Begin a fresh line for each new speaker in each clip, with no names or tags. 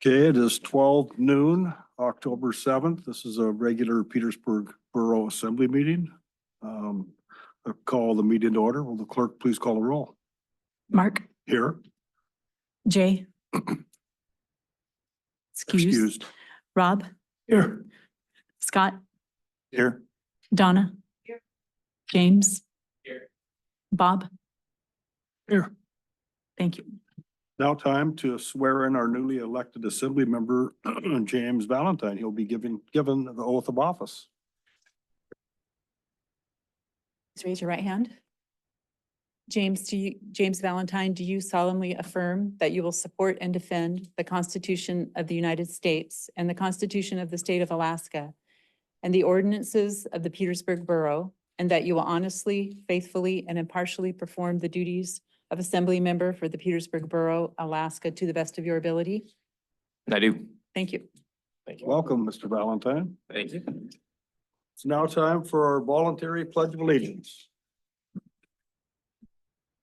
Okay, it is 12 noon, October 7th. This is a regular Petersburg Borough Assembly meeting. I call the meeting to order. Will the clerk please call the roll?
Mark.
Here.
Jay. Excused. Rob.
Here.
Scott.
Here.
Donna.
Here.
James.
Here.
Bob.
Here.
Thank you.
Now time to swear in our newly elected assembly member, James Valentine. He'll be given the oath of office.
Please raise your right hand. James Valentine, do you solemnly affirm that you will support and defend the Constitution of the United States and the Constitution of the State of Alaska and the ordinances of the Petersburg Borough, and that you will honestly, faithfully, and impartially perform the duties of Assembly Member for the Petersburg Borough, Alaska, to the best of your ability?
I do.
Thank you.
Thank you.
Welcome, Mr. Valentine.
Thank you.
It's now time for our voluntary pledge of allegiance.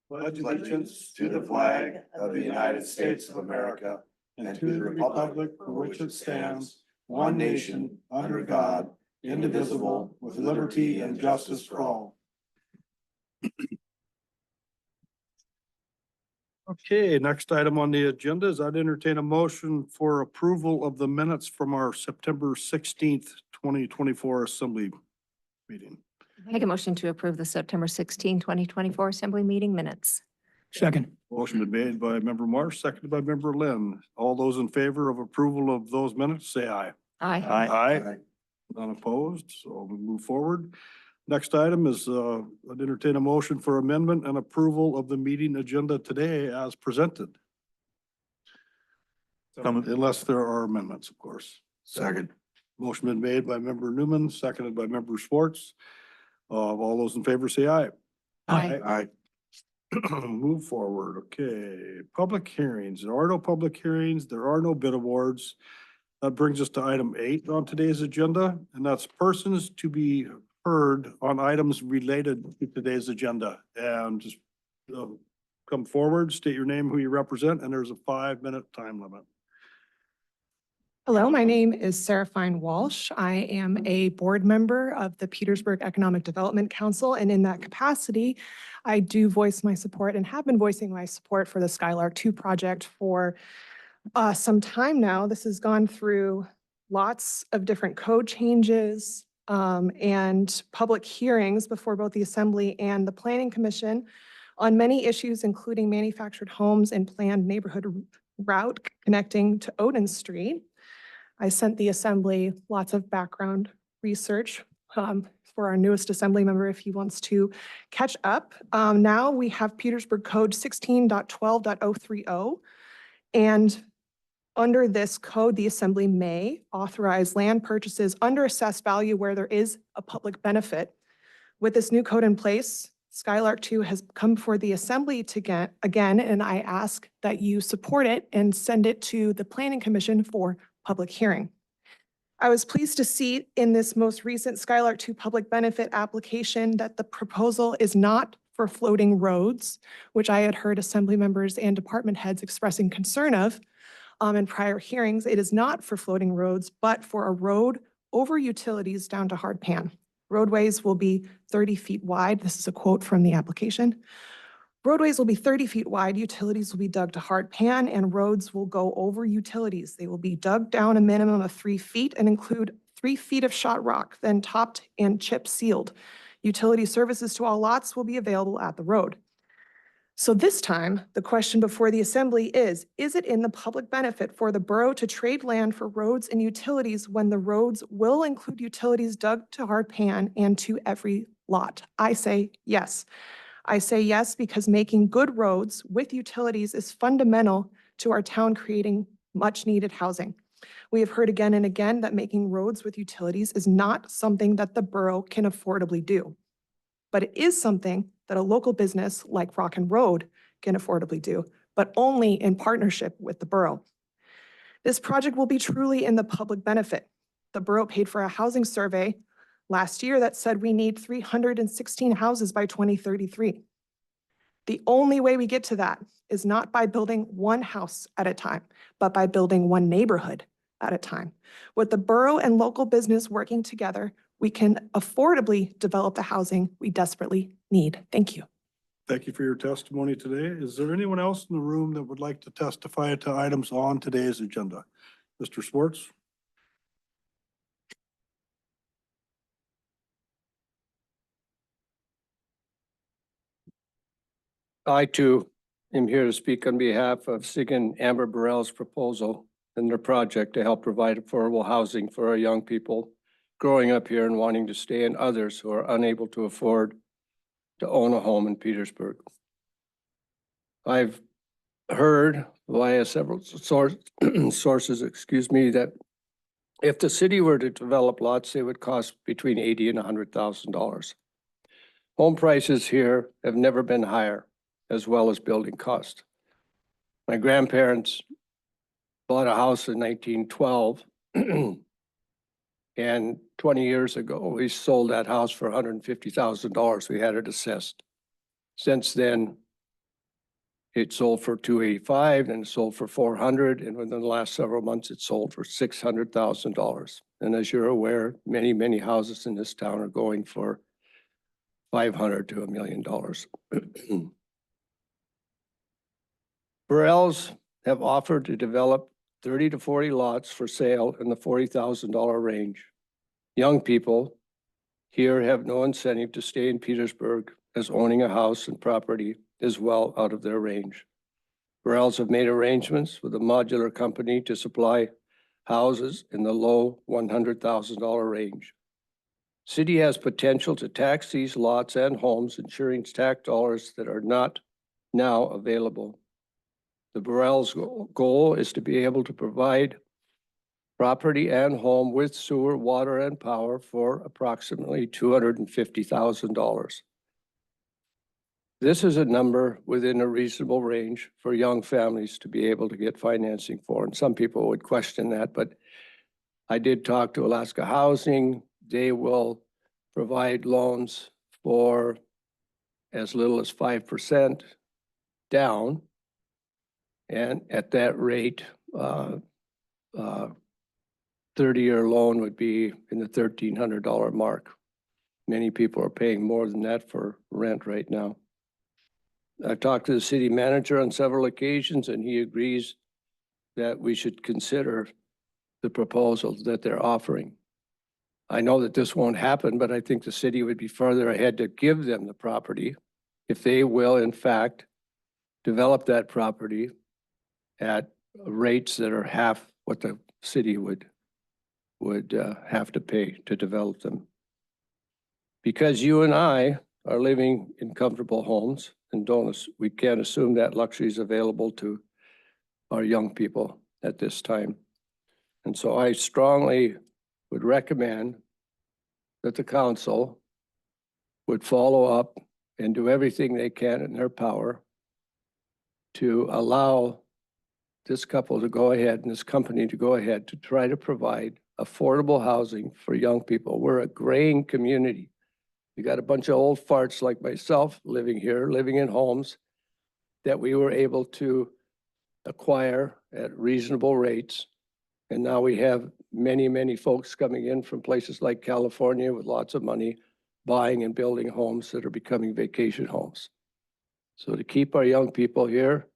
Pledge allegiance to the flag of the United States of America and to the republic for which it stands, one nation, under God, indivisible, with liberty and justice for all.
Okay, next item on the agenda is I'd entertain a motion for approval of the minutes from our September 16th, 2024 assembly meeting.
Make a motion to approve the September 16, 2024 Assembly Meeting minutes.
Second.
Motion been made by member Marsh, seconded by member Lynn. All those in favor of approval of those minutes, say aye.
Aye.
Aye. None opposed, so we move forward. Next item is, I'd entertain a motion for amendment and approval of the meeting agenda today as presented. Unless there are amendments, of course.
Second.
Motion been made by member Newman, seconded by member Schwartz. All those in favor say aye.
Aye.
Move forward. Okay, public hearings. There are no public hearings. There are no bid awards. That brings us to item 8 on today's agenda, and that's persons to be heard on items related to today's agenda. And just come forward, state your name, who you represent, and there's a 5-minute time limit.
Hello, my name is Seraphine Walsh. I am a board member of the Petersburg Economic Development Council, and in that capacity, I do voice my support and have been voicing my support for the Skylark 2 project for some time now. This has gone through lots of different code changes and public hearings before both the Assembly and the Planning Commission on many issues, including manufactured homes and planned neighborhood route connecting to Odin Street. I sent the Assembly lots of background research for our newest Assembly member if he wants to catch up. Now we have Petersburg Code 16.12.030, and under this code, the Assembly may authorize land purchases under assessed value where there is a public benefit. With this new code in place, Skylark 2 has come before the Assembly to get again, and I ask that you support it and send it to the Planning Commission for public hearing. I was pleased to see in this most recent Skylark 2 public benefit application that the proposal is not for floating roads, which I had heard Assembly members and department heads expressing concern of in prior hearings. It is not for floating roads, but for a road over utilities down to hard pan. Roadways will be 30 feet wide. This is a quote from the application. Roadways will be 30 feet wide, utilities will be dug to hard pan, and roads will go over utilities. They will be dug down a minimum of 3 feet and include 3 feet of shot rock, then topped and chip sealed. Utility services to all lots will be available at the road. So this time, the question before the Assembly is it in the public benefit for the borough to trade land for roads and utilities when the roads will include utilities dug to hard pan and to every lot? I say yes. I say yes because making good roads with utilities is fundamental to our town creating much needed housing. We have heard again and again that making roads with utilities is not something that the borough can affordably do. But it is something that a local business like Rock and Road can affordably do, but only in partnership with the borough. This project will be truly in the public benefit. The borough paid for a housing survey last year that said we need 316 houses by 2033. The only way we get to that is not by building one house at a time, but by building one neighborhood at a time. With the borough and local business working together, we can affordably develop the housing we desperately need. Thank you.
Thank you for your testimony today. Is there anyone else in the room that would like to testify to items on today's agenda? Mr. Swartz?
I too am here to speak on behalf of Sig and Amber Burrell's proposal and their project to help provide affordable housing for our young people growing up here and wanting to stay, and others who are unable to afford to own a home in Petersburg. I've heard via several sources, that if the city were to develop lots, they would cost between $80,000 and $100,000. Home prices here have never been higher, as well as building cost. My grandparents bought a house in 1912, and 20 years ago, we sold that house for $150,000. We had it assessed. Since then, it sold for $285,000, and it sold for $400,000, and within the last several months, it sold for $600,000. And as you're aware, many, many houses in this town are going for $500,000 to $1 million. Burrells have offered to develop 30 to 40 lots for sale in the $40,000 range. Young people here have no incentive to stay in Petersburg, as owning a house and property is well out of their range. Burrells have made arrangements with a modular company to supply houses in the low $100,000 range. City has potential to tax these lots and homes, ensuring tax dollars that are not now available. The Burrells' goal is to be able to provide property and home with sewer, water, and power for approximately $250,000. This is a number within a reasonable range for young families to be able to get financing for. And some people would question that, but I did talk to Alaska Housing. They will provide loans for as little as 5% down. And at that rate, 30-year loan would be in the $1,300 mark. Many people are paying more than that for rent right now. I've talked to the city manager on several occasions, and he agrees that we should consider the proposals that they're offering. I know that this won't happen, but I think the city would be further ahead to give them the property if they will, in fact, develop that property at rates that are half what the city would have to pay to develop them. Because you and I are living in comfortable homes, and we can't assume that luxury is available to our young people at this time. And so I strongly would recommend that the council would follow up and do everything they can in their power to allow this couple to go ahead and this company to go ahead to try to provide affordable housing for young people. We're a graying community. We got a bunch of old farts like myself living here, living in homes that we were able to acquire at reasonable rates. And now we have many, many folks coming in from places like California with lots of money, buying and building homes that are becoming vacation homes. So to keep our young people here,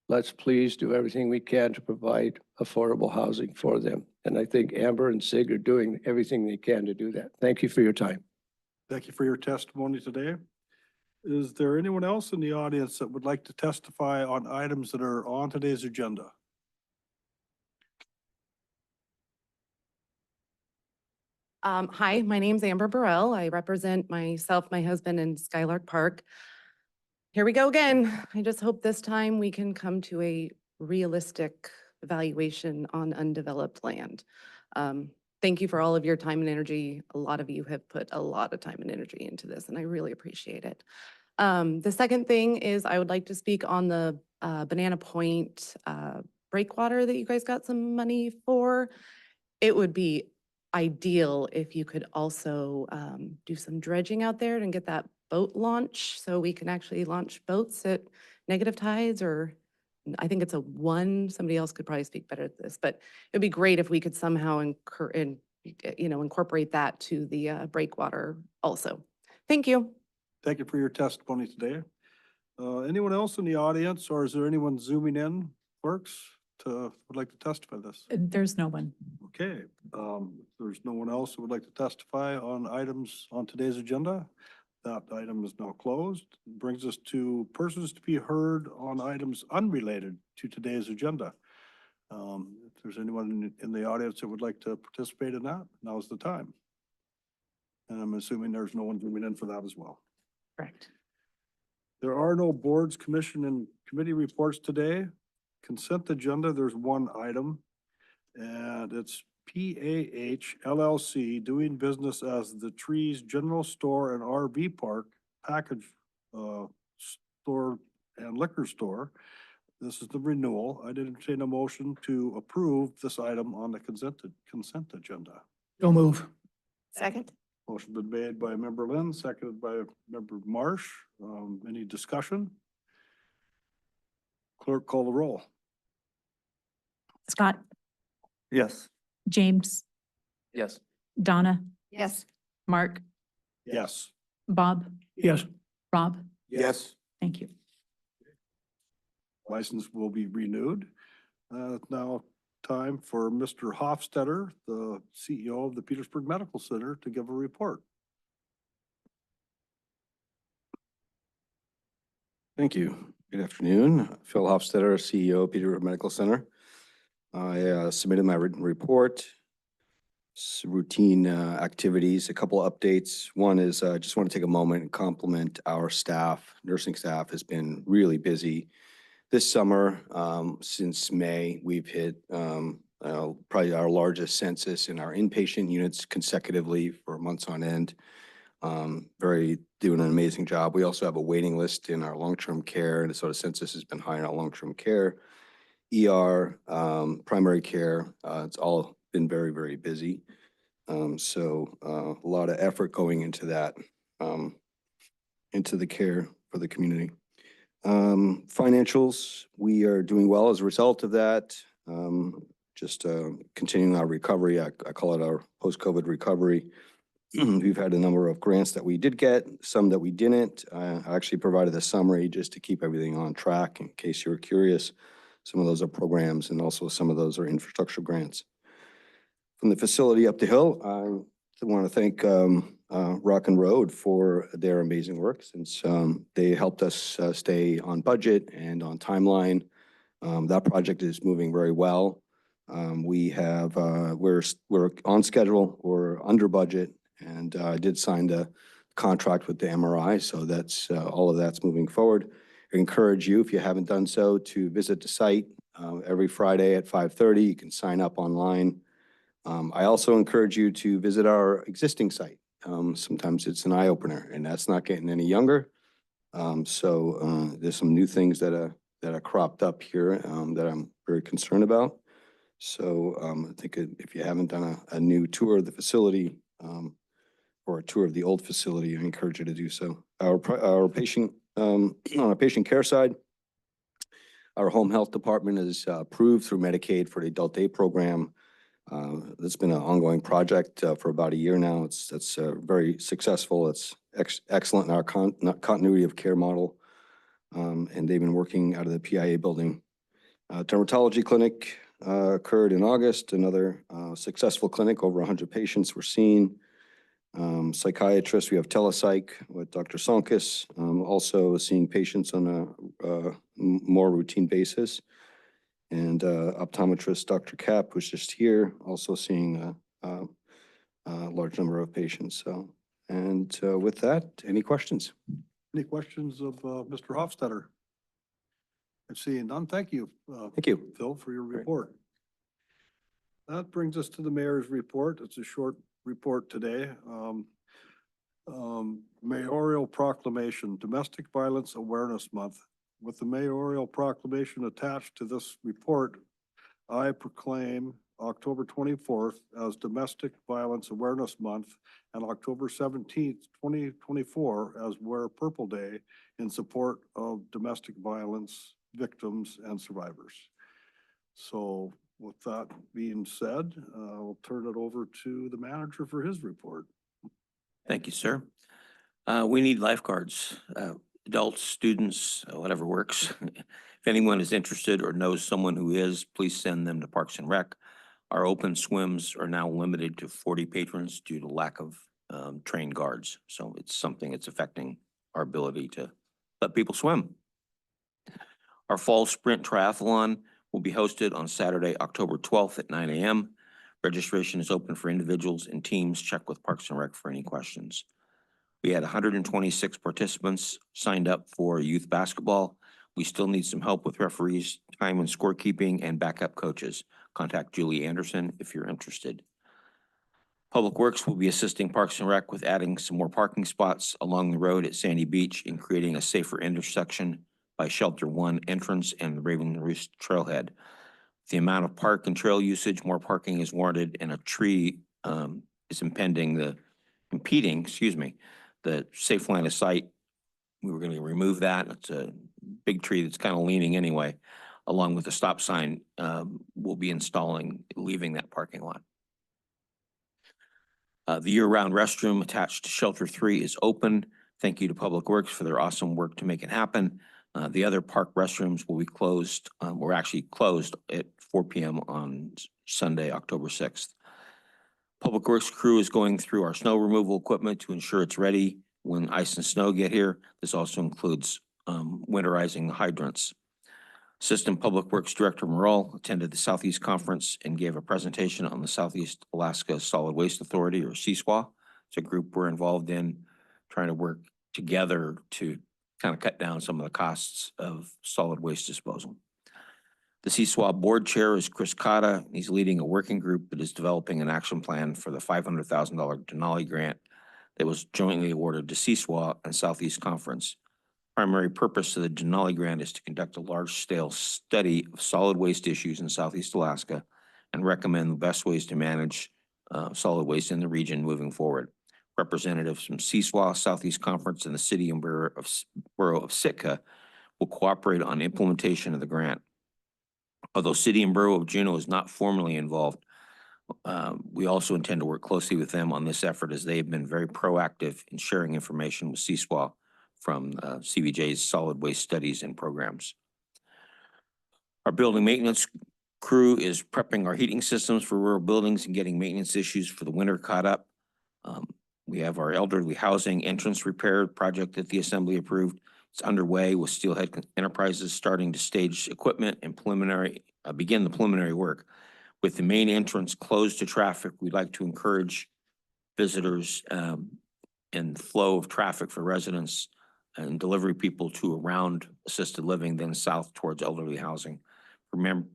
let's please do everything we can to provide affordable housing for them. And I think Amber and Sig are doing everything they can to do that. Thank you for your time.
Thank you for your testimony today. Is there anyone else in the audience that would like to testify on items that are on today's agenda?
Hi, my name's Amber Burrell. I represent myself, my husband, and Skylark Park. Here we go again. I just hope this time we can come to a realistic evaluation on undeveloped land. Thank you for all of your time and energy. A lot of you have put a lot of time and energy into this, and I really appreciate it. The second thing is I would like to speak on the Banana Point breakwater that you guys got some money for. It would be ideal if you could also do some dredging out there and get that boat launch, so we can actually launch boats at negative tides, or I think it's a one, somebody else could probably speak better at this, but it'd be great if we could somehow incorporate that to the breakwater also. Thank you.
Thank you for your testimony today. Anyone else in the audience, or is there anyone zooming in, clerks, would like to testify this?
There's no one.
Okay, if there's no one else who would like to testify on items on today's agenda, that item is now closed. Brings us to persons to be heard on items unrelated to today's agenda. If there's anyone in the audience that would like to participate in that, now's the time. And I'm assuming there's no one zooming in for that as well.
Correct.
There are no boards, commission, and committee reports today. Consent agenda, there's one item, and it's PAH LLC doing business as the Trees General Store and RV Park Package Store and Liquor Store. This is the renewal. I'd entertain a motion to approve this item on the consent agenda.
So move.
Second.
Motion been made by Member Lynn, seconded by Member Marsh. Any discussion? Clerk, call the roll.
Scott,
Yes.
James,
Yes.
Donna,
Yes.
Mark,
Yes.
Bob,
Yes.
Rob.
Yes.
Thank you.
License will be renewed. Now time for Mr. Hofstetter, the CEO of the Petersburg Medical Center, to give a report.
Thank you. Good afternoon. Phil Hofstetter, CEO of Petersburg Medical Center. I submitted my written report, routine activities, a couple of updates. One is I just want to take a moment and compliment our staff. Nursing staff has been really busy. This summer, since May, we've hit probably our largest census in our inpatient units consecutively for months on end. Doing an amazing job. We also have a waiting list in our long-term care, and so the census has been high in our long-term care, ER, primary care. It's all been very, very busy. So a lot of effort going into that, into the care for the community. Financials, we are doing well as a result of that. Just continuing our recovery. I call it our post-COVID recovery. We've had a number of grants that we did get, some that we didn't. I actually provided a summary just to keep everything on track in case you were curious. Some of those are programs and also some of those are infrastructure grants. From the facility up the hill, I want to thank Rock and Road for their amazing work since they helped us stay on budget and on timeline. That project is moving very well. We're on schedule, we're under budget, and I did sign the contract with the MRI, so that's all of that's moving forward. I encourage you, if you haven't done so, to visit the site every Friday at 5:30. You can sign up online. I also encourage you to visit our existing site. Sometimes it's an eye opener, and that's not getting any younger. There's some new things that are cropped up here that I'm very concerned about. So I think if you haven't done a new tour of the facility or a tour of the old facility, I encourage you to do so. Our patient, on our patient care side, our home health department is approved through Medicaid for the adult day program. That's been an ongoing project for about a year now. It's very successful. It's excellent in our continuity of care model. And they've been working out of the PIA building. Dermatology clinic occurred in August, another successful clinic, over 100 patients were seen. Psychiatrist, we have telepsych with Dr. Sonkis, also seeing patients on a more routine basis. And optometrist, Dr. Kapp, who's just here, also seeing a large number of patients. So, and with that, any questions?
Any questions of Mr. Hofstetter? I've seen none. Thank you.
Thank you.
Phil, for your report. That brings us to the mayor's report. It's a short report today. Mayoral proclamation, Domestic Violence Awareness Month. With the mayoral proclamation attached to this report, I proclaim October 24th as Domestic Violence Awareness Month and October 17th, 2024 as Wear Purple Day in support of domestic violence victims and survivors. So with that being said, I'll turn it over to the manager for his report.
Thank you, sir. We need lifeguards, adults, students, whatever works. If anyone is interested or knows someone who is, please send them to Parks and Rec. Our open swims are now limited to 40 patrons due to lack of trained guards. So it's something that's affecting our ability to let people swim. Our fall sprint triathlon will be hosted on Saturday, October 12th at 9 a.m. Registration is open for individuals and teams. Check with Parks and Rec for any questions. We had 126 participants signed up for youth basketball. We still need some help with referees, time and scorekeeping, and backup coaches. Contact Julie Anderson if you're interested. Public Works will be assisting Parks and Rec with adding some more parking spots along the road at Sandy Beach and creating a safer intersection by Shelter 1 entrance and the Raven Roost Trailhead. The amount of park and trail usage, more parking is warranted, and a tree is impeding the safe line of sight. We were going to remove that. It's a big tree that's kind of leaning anyway, along with the stop sign we'll be installing, leaving that parking lot. The year-round restroom attached to Shelter 3 is open. Thank you to Public Works for their awesome work to make it happen. The other park restrooms will be closed. We're actually closed at 4 p.m. on Sunday, October 6th. Public Works crew is going through our snow removal equipment to ensure it's ready when ice and snow get here. This also includes winterizing the hydrants. Assistant Public Works Director Morrell attended the Southeast Conference and gave a presentation on the Southeast Alaska Solid Waste Authority, or CSWA. It's a group we're involved in trying to work together to kind of cut down some of the costs of solid waste disposal. The CSWA board chair is Chris Cotta. He's leading a working group that is developing an action plan for the $500,000 Denali grant that was jointly awarded to CSWA and Southeast Conference. Primary purpose of the Denali grant is to conduct a large-scale study of solid waste issues in Southeast Alaska and recommend the best ways to manage solid waste in the region moving forward. Representatives from CSWA, Southeast Conference, and the City and Borough of Sitka will cooperate on implementation of the grant. Although City and Borough of Juneau is not formally involved, we also intend to work closely with them on this effort, as they have been very proactive in sharing information with CSWA from CBJ's solid waste studies and programs. Our building maintenance crew is prepping our heating systems for rural buildings and getting maintenance issues for the winter caught up. We have our elderly housing entrance repair project that the Assembly approved. It's underway with Steelhead Enterprises starting to stage equipment and begin the preliminary work. With the main entrance closed to traffic, we'd like to encourage visitors and flow of traffic for residents and delivery people to around assisted living, then south towards elderly housing.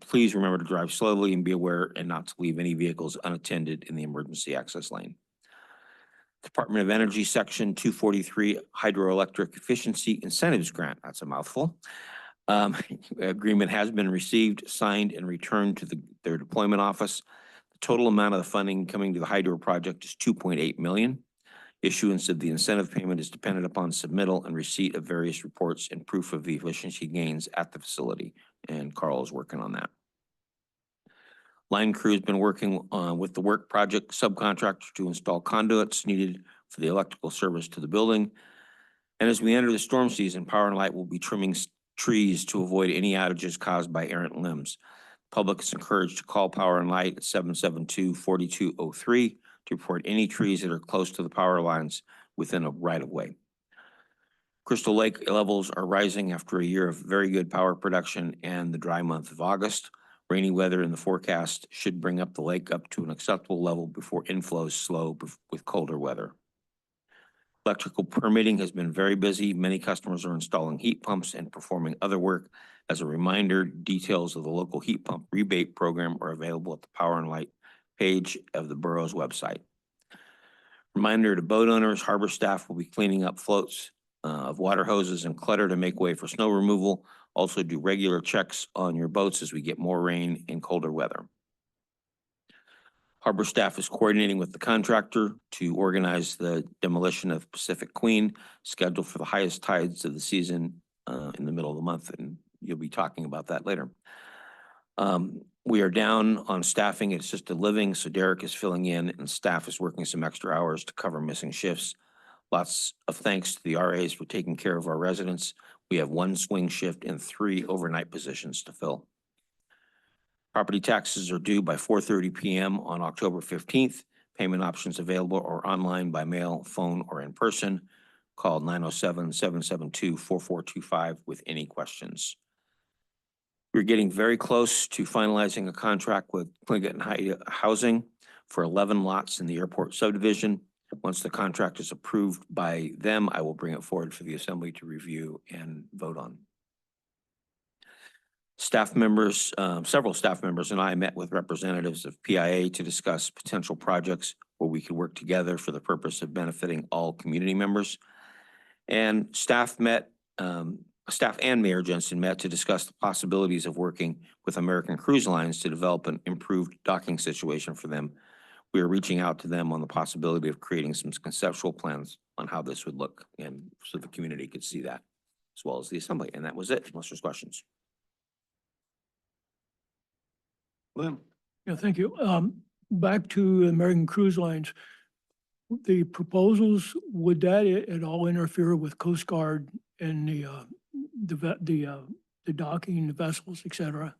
Please remember to drive slowly and be aware and not to leave any vehicles unattended in the emergency access lane. Department of Energy Section 243 Hydroelectric Efficiency Incentives Grant. That's a mouthful. Agreement has been received, signed, and returned to their deployment office. The total amount of the funding coming to the hydro project is $2.8 million. Issuance of the incentive payment is dependent upon submittal and receipt of various reports and proof of the efficiency gains at the facility, and Carl is working on that. Line crew has been working with the work project subcontractor to install conduits needed for the electrical service to the building. And as we enter the storm season, Power and Light will be trimming trees to avoid any outages caused by errant limbs. Public is encouraged to call Power and Light at 772-4203 to report any trees that are close to the power lines within a right-of-way. Crystal Lake levels are rising after a year of very good power production and the dry month of August. Rainy weather in the forecast should bring up the lake up to an acceptable level before inflows slow with colder weather. Electrical permitting has been very busy. Many customers are installing heat pumps and performing other work. As a reminder, details of the local heat pump rebate program are available at the Power and Light page of the borough's website. Reminder to boat owners, harbor staff will be cleaning up floats of water hoses and clutter to make way for snow removal. Also do regular checks on your boats as we get more rain and colder weather. Harbor staff is coordinating with the contractor to organize the demolition of Pacific Queen, scheduled for the highest tides of the season in the middle of the month, and you'll be talking about that later. We are down on staffing at assisted living, so Derek is filling in and staff is working some extra hours to cover missing shifts. Lots of thanks to the RAs for taking care of our residents. We have 1 swing shift and 3 overnight positions to fill. Property taxes are due by 4:30 p.m. on October 15th. Payment options available or online by mail, phone, or in person. Call 907-772-4425 with any questions. We're getting very close to finalizing a contract with Pliget and Housing for 11 lots in the airport subdivision. Once the contract is approved by them, I will bring it forward for the assembly to review and vote on. Staff members, several staff members and I met with representatives of PIA to discuss potential projects where we could work together for the purpose of benefiting all community members. And staff and Mayor Jensen met to discuss the possibilities of working with American Cruise Lines to develop an improved docking situation for them. We are reaching out to them on the possibility of creating some conceptual plans on how this would look, and so the community could see that, as well as the assembly. And that was it, unless there's questions.
Lynn?
Yeah, thank you. Back to American Cruise Lines. The proposals, would that at all interfere with Coast Guard and the docking, the vessels, et cetera?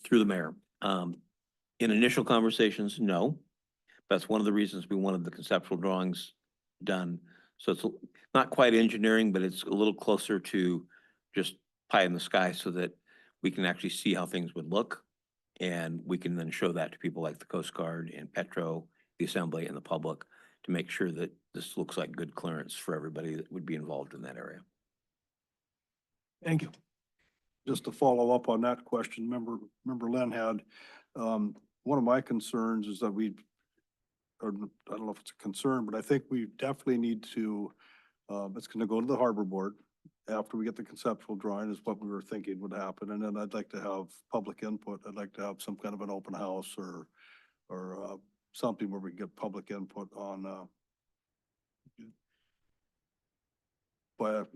Through the mayor. In initial conversations, no. That's one of the reasons we wanted the conceptual drawings done. So it's not quite engineering, but it's a little closer to just pie in the sky so that we can actually see how things would look. And we can then show that to people like the Coast Guard and Petro, the assembly, and the public to make sure that this looks like good clearance for everybody that would be involved in that area.
Thank you.
Just to follow up on that question, remember Len had, one of my concerns is that or I don't know if it's a concern, but I think we definitely need to, it's gonna go to the harbor board after we get the conceptual drawing is what we were thinking would happen. And then I'd like to have public input. I'd like to have some kind of an open house or something where we can get public input on, by a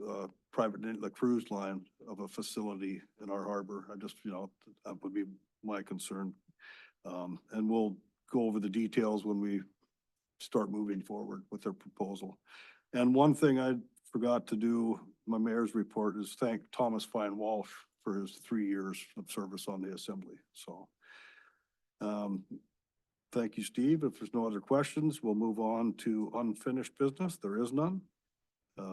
private, the cruise line of a facility in our harbor. I just, that would be my concern. And we'll go over the details when we start moving forward with their proposal. And one thing I forgot to do, my mayor's report, is thank Thomas Fine Walsh for his 3 years of service on the assembly. So, thank you, Steve. If there's no other questions, we'll move on to unfinished business. There is none.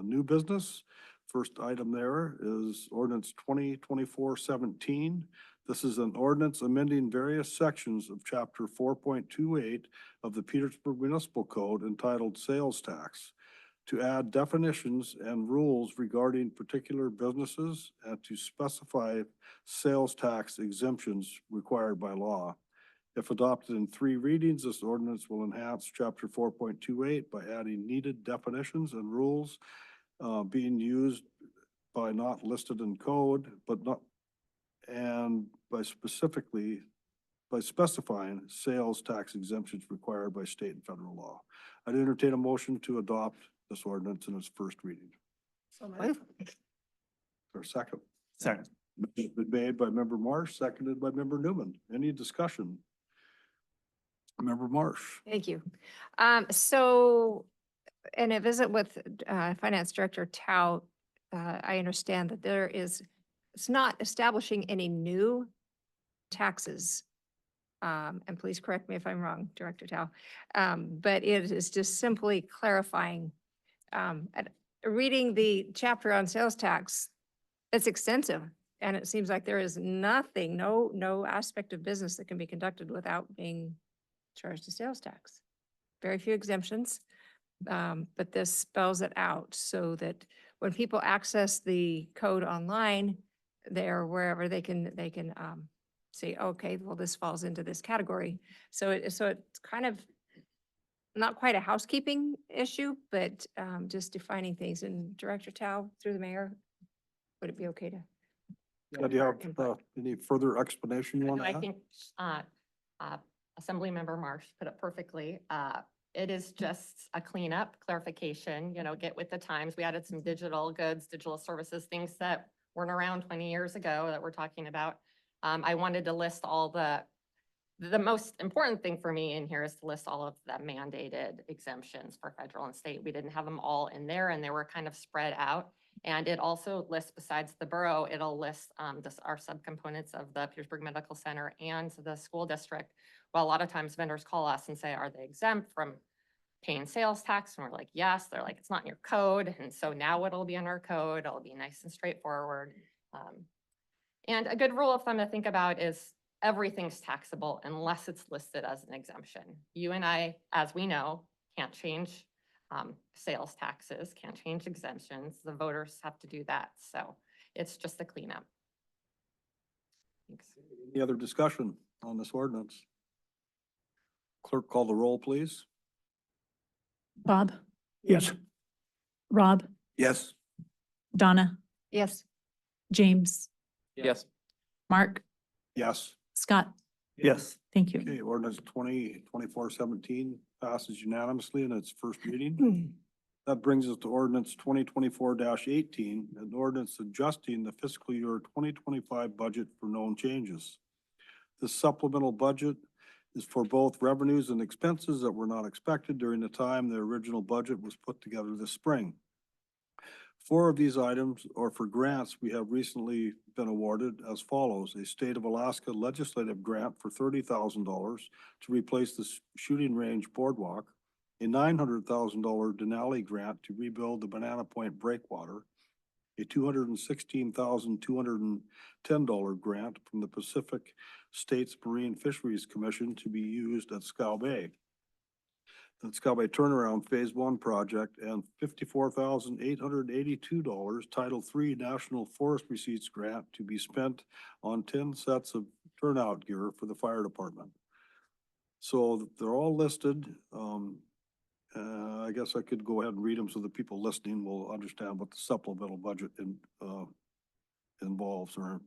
New business. First item there is ordinance 2024-17. This is an ordinance amending various sections of chapter 4.28 of the Petersburg Municipal Code entitled Sales Tax to add definitions and rules regarding particular businesses and to specify sales tax exemptions required by law. If adopted in 3 readings, this ordinance will enhance chapter 4.28 by adding needed definitions and rules being used by not listed in code, but not, and by specifying sales tax exemptions required by state and federal law. I'd entertain a motion to adopt this ordinance in its first reading. For a second.
Second.
It's been made by Member Marsh, seconded by Member Newman. Any discussion? Member Marsh.
Thank you. So in a visit with Finance Director Tao, I understand that it's not establishing any new taxes. And please correct me if I'm wrong, Director Tao. But it is just simply clarifying, reading the chapter on sales tax, it's extensive. And it seems like there is nothing, no aspect of business that can be conducted without being charged a sales tax. Very few exemptions, but this spells it out so that when people access the code online, there, wherever they can say, okay, well, this falls into this category. So it's kind of not quite a housekeeping issue, but just defining things. And Director Tao, through the mayor, would it be okay to?
Do you have any further explanation you want to
I
add?
think Assemblymember Marsh put it perfectly. It is just a cleanup, clarification, get with the times. We added some digital goods, digital services, things that weren't around 20 years ago that we're talking about. I wanted to list all the most important thing for me in here is to list all of the mandated exemptions for federal and state. We didn't have them all in there and they were kind of spread out. And it also lists, besides the borough, it'll list our subcomponents of the Petersburg Medical Center and the school district. Well, a lot of times vendors call us and say, are they exempt from paying sales tax? And we're like, yes. They're like, it's not in your code. And so now it'll be in our code. It'll be nice and straightforward. And a good rule of thumb to think about is everything's taxable unless it's listed as an exemption. You and I, as we know, can't change sales taxes, can't change exemptions. The voters have to do that. So it's just a cleanup. Thanks.
Any other discussion on this ordinance? Clerk, call the roll, please.
Bob,
Yes.
Rob,
Yes.
Donna,
Yes.
James,
Yes.
Mark,
Yes.
Scott.
Yes.
Thank you.
Okay, ordinance 2024-17 passes unanimously in its first reading. That brings us to ordinance 2024-18, an ordinance adjusting the fiscal year 2025 budget for known changes. This supplemental budget is for both revenues and expenses that were not expected during the time the original budget was put together this spring. 4 of these items are for grants we have recently been awarded as follows: a State of Alaska legislative grant for $30,000 to replace the shooting range boardwalk, a $900,000 Denali grant to rebuild the Banana Point breakwater, a $216,210 grant from the Pacific States Marine Fisheries Commission to be used at Scow Bay, the Scow Bay Turnaround Phase 1 project, and $54,882 Title III National Forest Receipts grant to be spent on 10 sets of turnout gear for the fire department. So they're all listed. I guess I could go ahead and read them so the people listening will understand what the supplemental budget involves. Or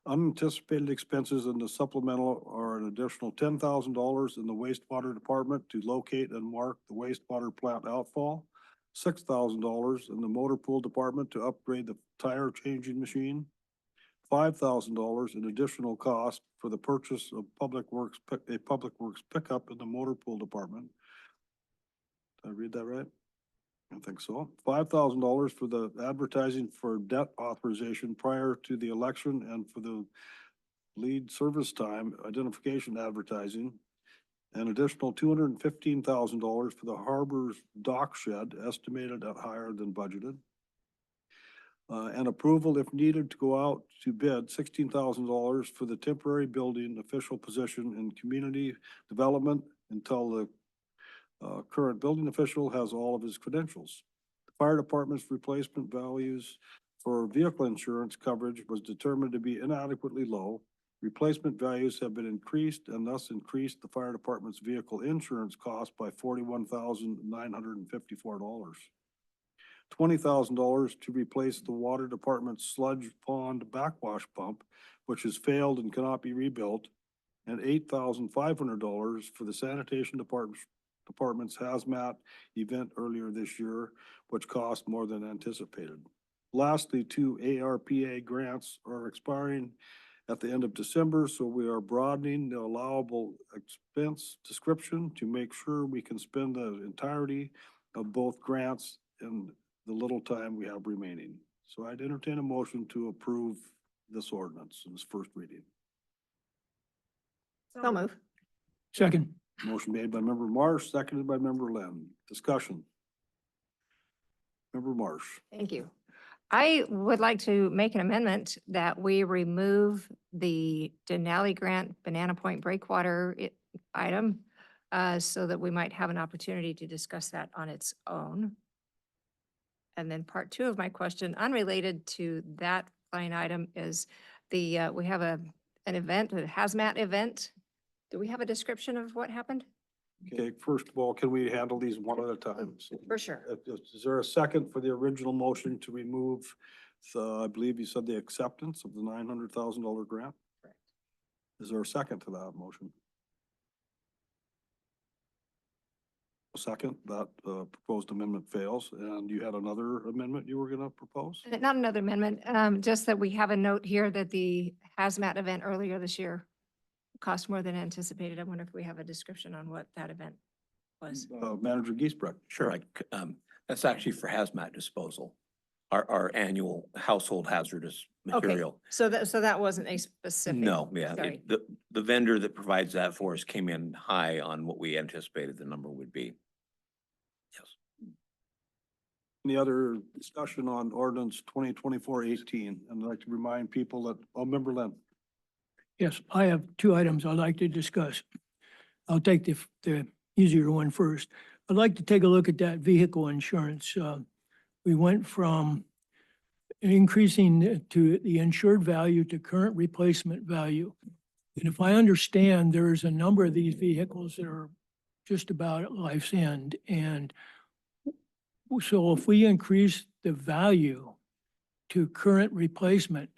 unanticipated expenses in the supplemental are an additional $10,000 in the wastewater department to locate and mark the wastewater plant outfall, $6,000 in the motor pool department to upgrade the tire changing machine, $5,000 in additional cost for the purchase of a public works pickup in the motor pool department. Did I read that right? I think so. $5,000 for the advertising for debt authorization prior to the election and for the lead service time identification advertising. An additional $215,000 for the harbor's dock shed, estimated at higher than budgeted. And approval, if needed, to go out to bid $16,000 for the temporary building official position in community development until the current building official has all of his credentials. The fire department's replacement values for vehicle insurance coverage was determined to be inadequately low. Replacement values have been increased and thus increased the fire department's vehicle insurance cost by $41,954. $20,000 to replace the water department's sludge pond backwash pump, which has failed and cannot be rebuilt, and $8,500 for the sanitation department's hazmat event earlier this year, which cost more than anticipated. Lastly, 2 ARPA grants are expiring at the end of December, so we are broadening the allowable expense description to make sure we can spend the entirety of both grants in the little time we have remaining. So I'd entertain a motion to approve this ordinance in its first reading.
So move.
Second.
Motion made by Member Marsh, seconded by Member Lynn. Discussion. Member Marsh.
Thank you. I would like to make an amendment that we remove the Denali Grant Banana Point Breakwater item so that we might have an opportunity to discuss that on its own. And then part 2 of my question, unrelated to that line item, is we have an event, a hazmat event. Do we have a description of what happened?
Okay, first of all, can we handle these one at a time? So,
For sure.
Is there a second for the original motion to remove, I believe you said the acceptance of the $900,000 grant?
Correct.
Is there a second to that motion? Second, that proposed amendment fails. And you had another amendment you were going to propose?
Not another amendment, just that we have a note here that the hazmat event earlier this year cost more than anticipated. I wonder if we have a description on what that event was.
Manager Giesbrecht.
Sure, that's actually for hazmat disposal, our annual household hazardous
Okay,
material.
so that wasn't a specific.
No, yeah,
Sorry.
the vendor that provides that for us came in high on what we anticipated the number would be. Yes.
Any other discussion on ordinance 2024-18? And I'd like to remind people that, Member Lynn.
Yes, I have two items I'd like to discuss. I'll take the easier one first. I'd like to take a look at that vehicle insurance. We went from increasing to the insured value to current replacement value. And if I understand, there's a number of these vehicles that are just about at life's end. And so if we increase the value to current replacement,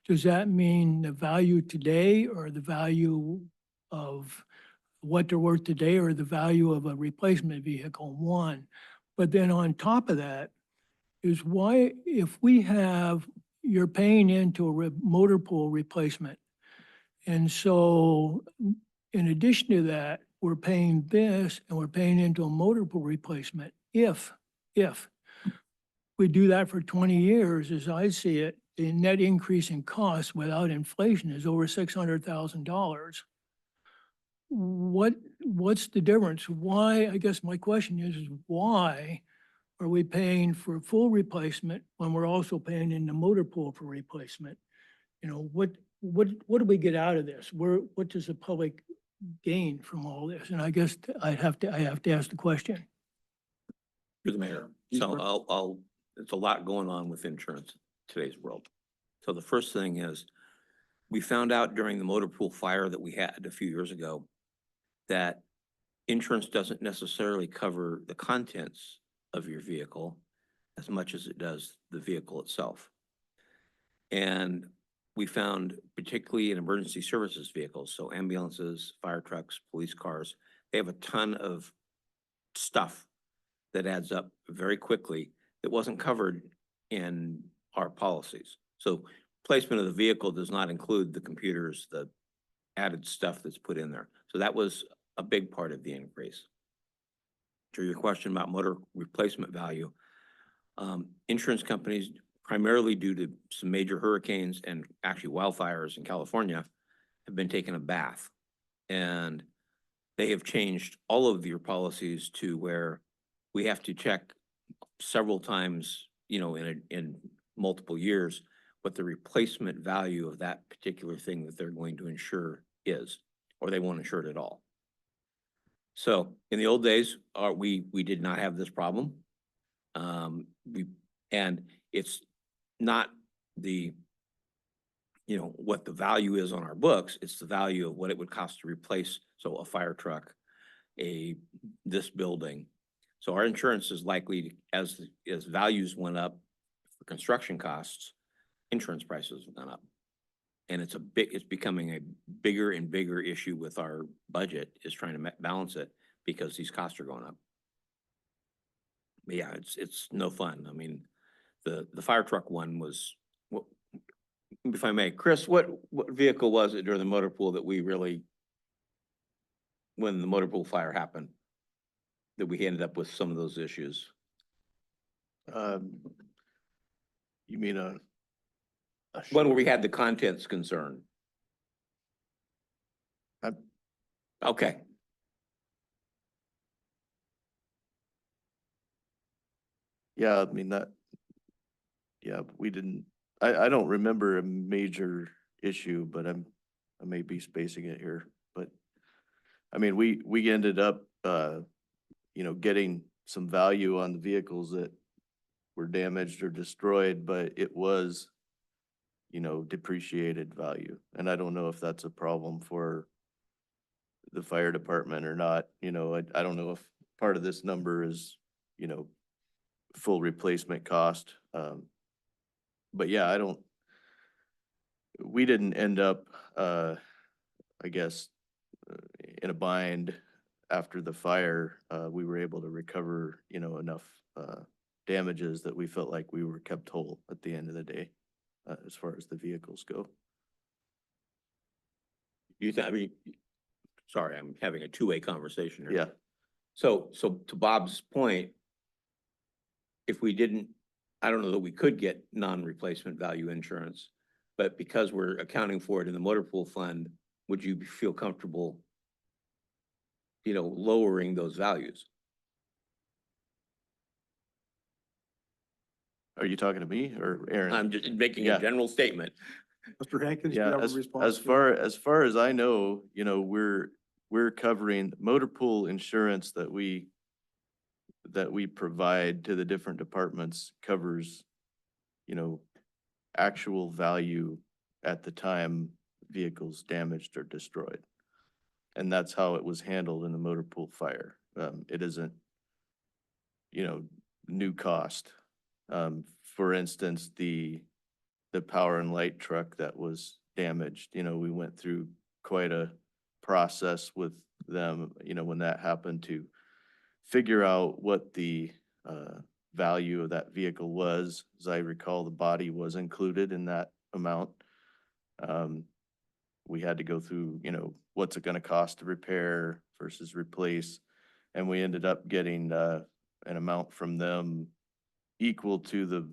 does that mean the value today or the value of what they're worth today or the value of a replacement vehicle? One. But then on top of that is why, if you're paying into a motor pool replacement. And so in addition to that, we're paying this and we're paying into a motor pool replacement. If we do that for 20 years, as I see it, the net increase in costs without inflation is over $600,000. What's the difference? Why, I guess my question is why are we paying for full replacement when we're also paying in the motor pool for replacement? You know, what do we get out of this? What does the public gain from all this? And I guess I have to ask the question.
You're the mayor. So it's a lot going on with insurance in today's world. So the first thing is, we found out during the motor pool fire that we had a few years ago that insurance doesn't necessarily cover the contents of your vehicle as much as it does the vehicle itself. And we found, particularly in emergency services vehicles, so ambulances, fire trucks, police cars, they have a ton of stuff that adds up very quickly that wasn't covered in our policies. So placement of the vehicle does not include the computers, the added stuff that's put in there. So that was a big part of the increase. To your question about motor replacement value, insurance companies, primarily due to some major hurricanes and actually wildfires in California, have been taking a bath. And they have changed all of your policies to where we have to check several times, you know, in multiple years, what the replacement value of that particular thing that they're going to insure is, or they won't insure it at all. So in the old days, we did not have this problem. And it's not the, you know, what the value is on our books, it's the value of what it would cost to replace, so a fire truck, this building. So our insurance is likely, as values went up for construction costs, insurance prices have gone up. And it's becoming a bigger and bigger issue with our budget, is trying to balance it because these costs are going up. But yeah, it's no fun. I mean, the fire truck one was, if I may, Chris, what vehicle was it during the motor pool that we really, when the motor pool fire happened, that we ended up with some of those issues?
You mean a
One where we had the contents concern. Okay.
Yeah, I mean we didn't, I don't remember a major issue, but I may be spacing it here, but I mean, we ended up, you know, getting some value on the vehicles that were damaged or destroyed, but it was, you know, depreciated value. And I don't know if that's a problem for the fire department or not. You know, I don't know if part of this number is, you know, full replacement cost. But yeah, we didn't end up, I guess, in a bind after the fire, we were able to recover, enough, damages that we felt like we were kept whole at the end of the day, as far as the vehicles go.
I mean, sorry, I'm having a two-way conversation here.
Yeah.
So to Bob's point, if we didn't, I don't know that we could get non-replacement value insurance, but because we're accounting for it in the motor pool fund, would you feel comfortable, lowering those values?
Are you talking to me or Aaron?
I'm just making
Yeah.
a general statement.
Mr. Hankins, do you
Yeah,
have a
as
response?
far as I know, we're covering motor pool insurance that we provide to the different departments covers, actual value at the time vehicles damaged or destroyed. And that's how it was handled in the motor pool fire. It isn't, new cost. For instance, the power and light truck that was damaged, we went through quite a process with them, when that happened, to figure out what the value of that vehicle was. As I recall, the body was included in that amount. We had to go through, what's it gonna cost to repair versus replace? And we ended up getting an amount from them equal to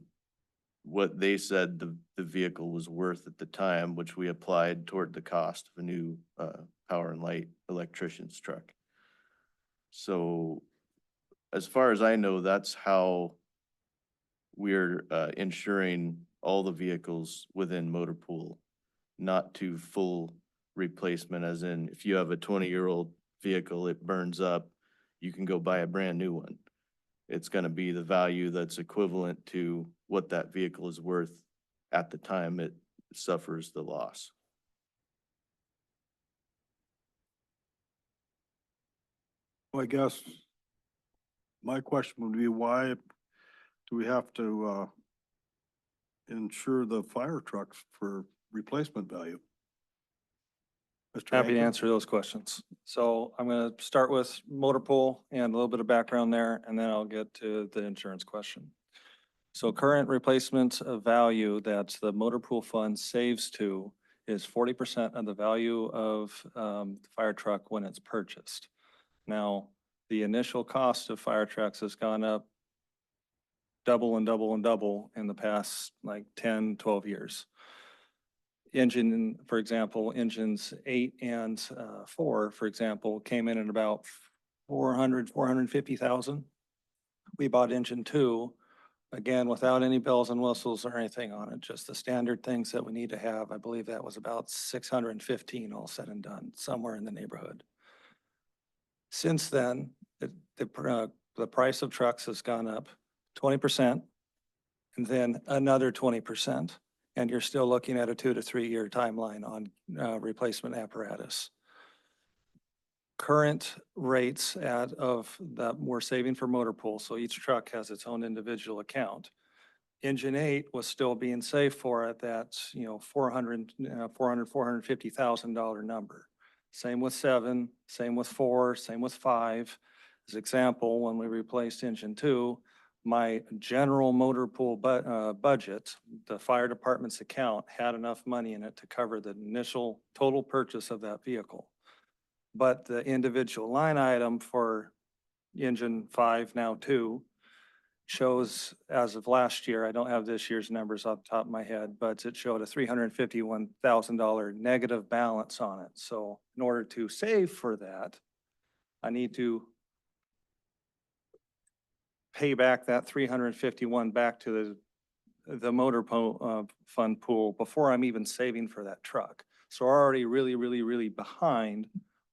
what they said the vehicle was worth at the time, which we applied toward the cost of a new power and light electrician's truck. So as far as I know, that's how we're insuring all the vehicles within motor pool, not to full replacement, as in if you have a 20-year-old vehicle, it burns up, you can go buy a brand new one. It's gonna be the value that's equivalent to what that vehicle is worth at the time it suffers the loss.
Well, I guess my question would be, why do we have to insure the fire trucks for replacement value? Mr.
Happy to
Hankins?
answer those questions. So I'm going to start with motor pool and a little bit of background there, and then I'll get to the insurance question. So current replacement of value that the motor pool fund saves to is 40% of the value of the fire truck when it's purchased. Now, the initial cost of fire trucks has gone up double and double and double in the past like 10, 12 years. Engine, for example, engines 8 and 4, for example, came in at about 450,000. We bought engine 2, again, without any bells and whistles or anything on it, just the standard things that we need to have. I believe that was about 615 all said and done, somewhere in the neighborhood. Since then, the price of trucks has gone up 20% and then another 20%. And you're still looking at a 2 to 3 year timeline on replacement apparatus. Current rates that we're saving for motor pool, so each truck has its own individual account. Engine 8 was still being saved for at that, $450,000 number. Same with 7, same with 4, same with 5. As example, when we replaced engine 2, my general motor pool budget, the fire department's account, had enough money in it to cover the initial total purchase of that vehicle. But the individual line item for engine 5, now 2, shows as of last year, I don't have this year's numbers off the top of my head, but it showed a $351,000 negative balance on it. So in order to save for that, I need to pay back that 351 back to the motor fund pool before I'm even saving for that truck. So we're already really behind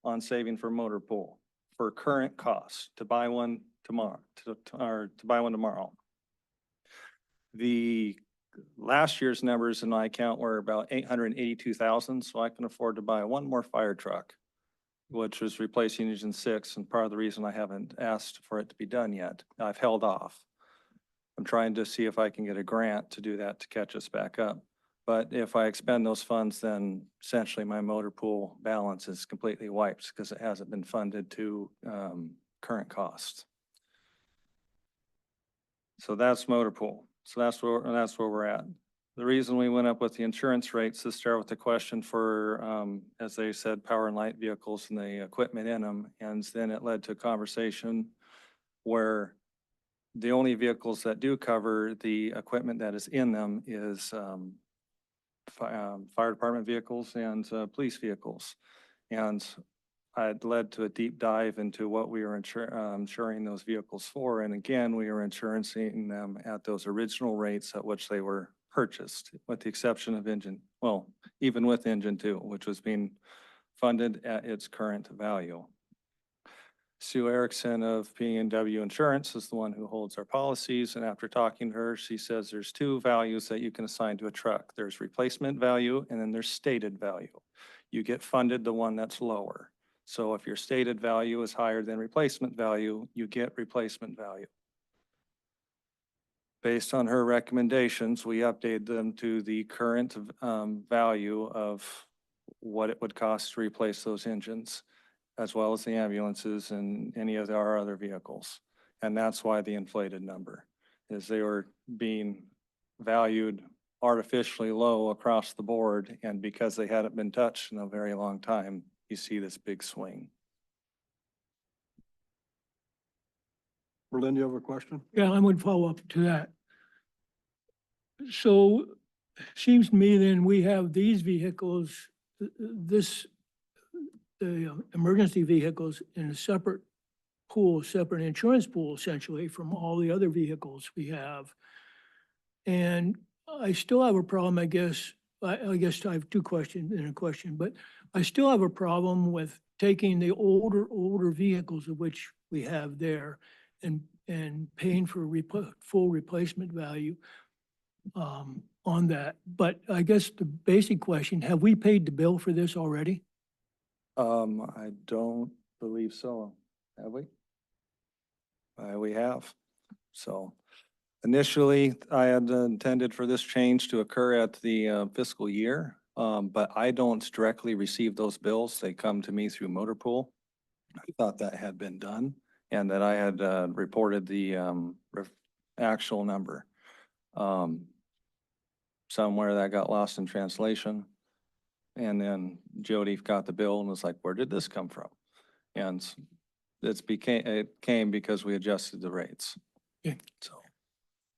on saving for motor pool for current costs to buy one tomorrow, to buy one tomorrow. The last year's numbers in my account were about 882,000, so I can afford to buy one more fire truck, which was replacing engine 6, and part of the reason I haven't asked for it to be done yet. I've held off. I'm trying to see if I can get a grant to do that to catch us back up. But if I expend those funds, then essentially my motor pool balance is completely wiped because it hasn't been funded to current costs. So that's motor pool. So that's where we're at. The reason we went up with the insurance rates is start with the question for, as they said, power and light vehicles and the equipment in them. And then it led to a conversation where the only vehicles that do cover the equipment that is in them is fire department vehicles and police vehicles. And I'd led to a deep dive into what we were insuring those vehicles for. And again, we were insuring them at those original rates at which they were purchased, with the exception of even with engine 2, which was being funded at its current value. Sue Erickson of P&W Insurance is the one who holds our policies. And after talking to her, she says there's 2 values that you can assign to a truck. There's replacement value and then there's stated value. You get funded the one that's lower. So if your stated value is higher than replacement value, you get replacement value. Based on her recommendations, we updated them to the current value of what it would cost to replace those engines, as well as the ambulances and any of our other vehicles. And that's why the inflated number is they were being valued artificially low across the board. And because they hadn't been touched in a very long time, you see this big swing.
Berlin, you have a question?
Yeah, I would follow up to that. So seems to me then we have these vehicles, the emergency vehicles in a separate pool, separate insurance pool essentially from all the other vehicles we have. And I still have a problem, I guess I have 2 questions and a question, but I still have a problem with taking the older vehicles of which we have there and paying for full replacement value on that. But I guess the basic question, have we paid the bill for this already?
I don't believe so. Have we? We have. So initially, I had intended for this change to occur at the fiscal year, but I don't directly receive those bills. They come to me through Motor Pool. I thought that had been done and that I had reported the actual number. Somewhere that got lost in translation. And then Jody got the bill and was like, where did this come from? And it came because we adjusted the rates.
Yeah.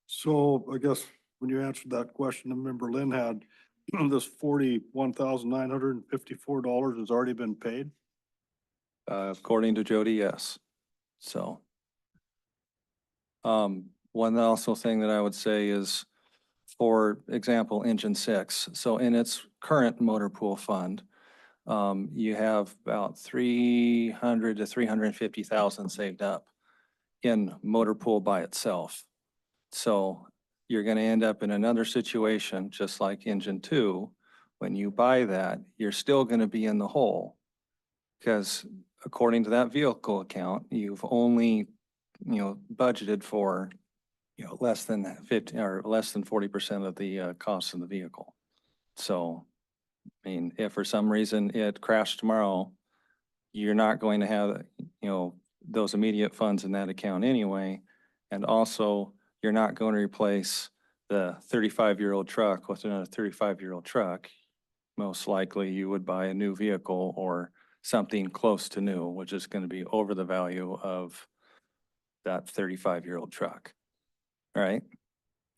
So I guess when you answered that question, I remember Lynn had this $41,954 has already been paid.
According to Jody, yes. So. One also thing that I would say is, for example, engine 6. So in its current motor pool fund, you have about 300 to 350,000 saved up in motor pool by itself. So you're going to end up in another situation, just like engine 2. When you buy that, you're still going to be in the hole because according to that vehicle account, you've only, budgeted for, less than 50 or less than 40% of the cost of the vehicle. So, I mean, if for some reason it crashed tomorrow, you're not going to have, those immediate funds in that account anyway. And also, you're not going to replace the 35-year-old truck with another 35-year-old truck. Most likely you would buy a new vehicle or something close to new, which is going to be over the value of that 35-year-old truck. All right.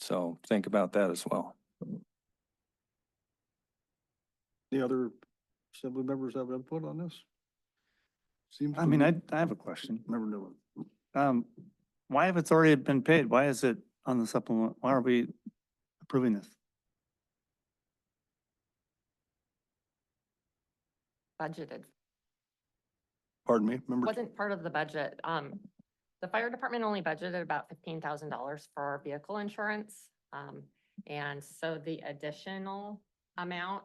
So think about that as well.
Any other assembly members have input on this? Seems.
I mean, I have a question.
Never knew it.
Why, if it's already been paid, why is it on the supplement? Why are we approving this?
Budgeted.
Pardon me, remember?
Wasn't part of the budget. The fire department only budgeted about $15,000 for our vehicle insurance. And so the additional amount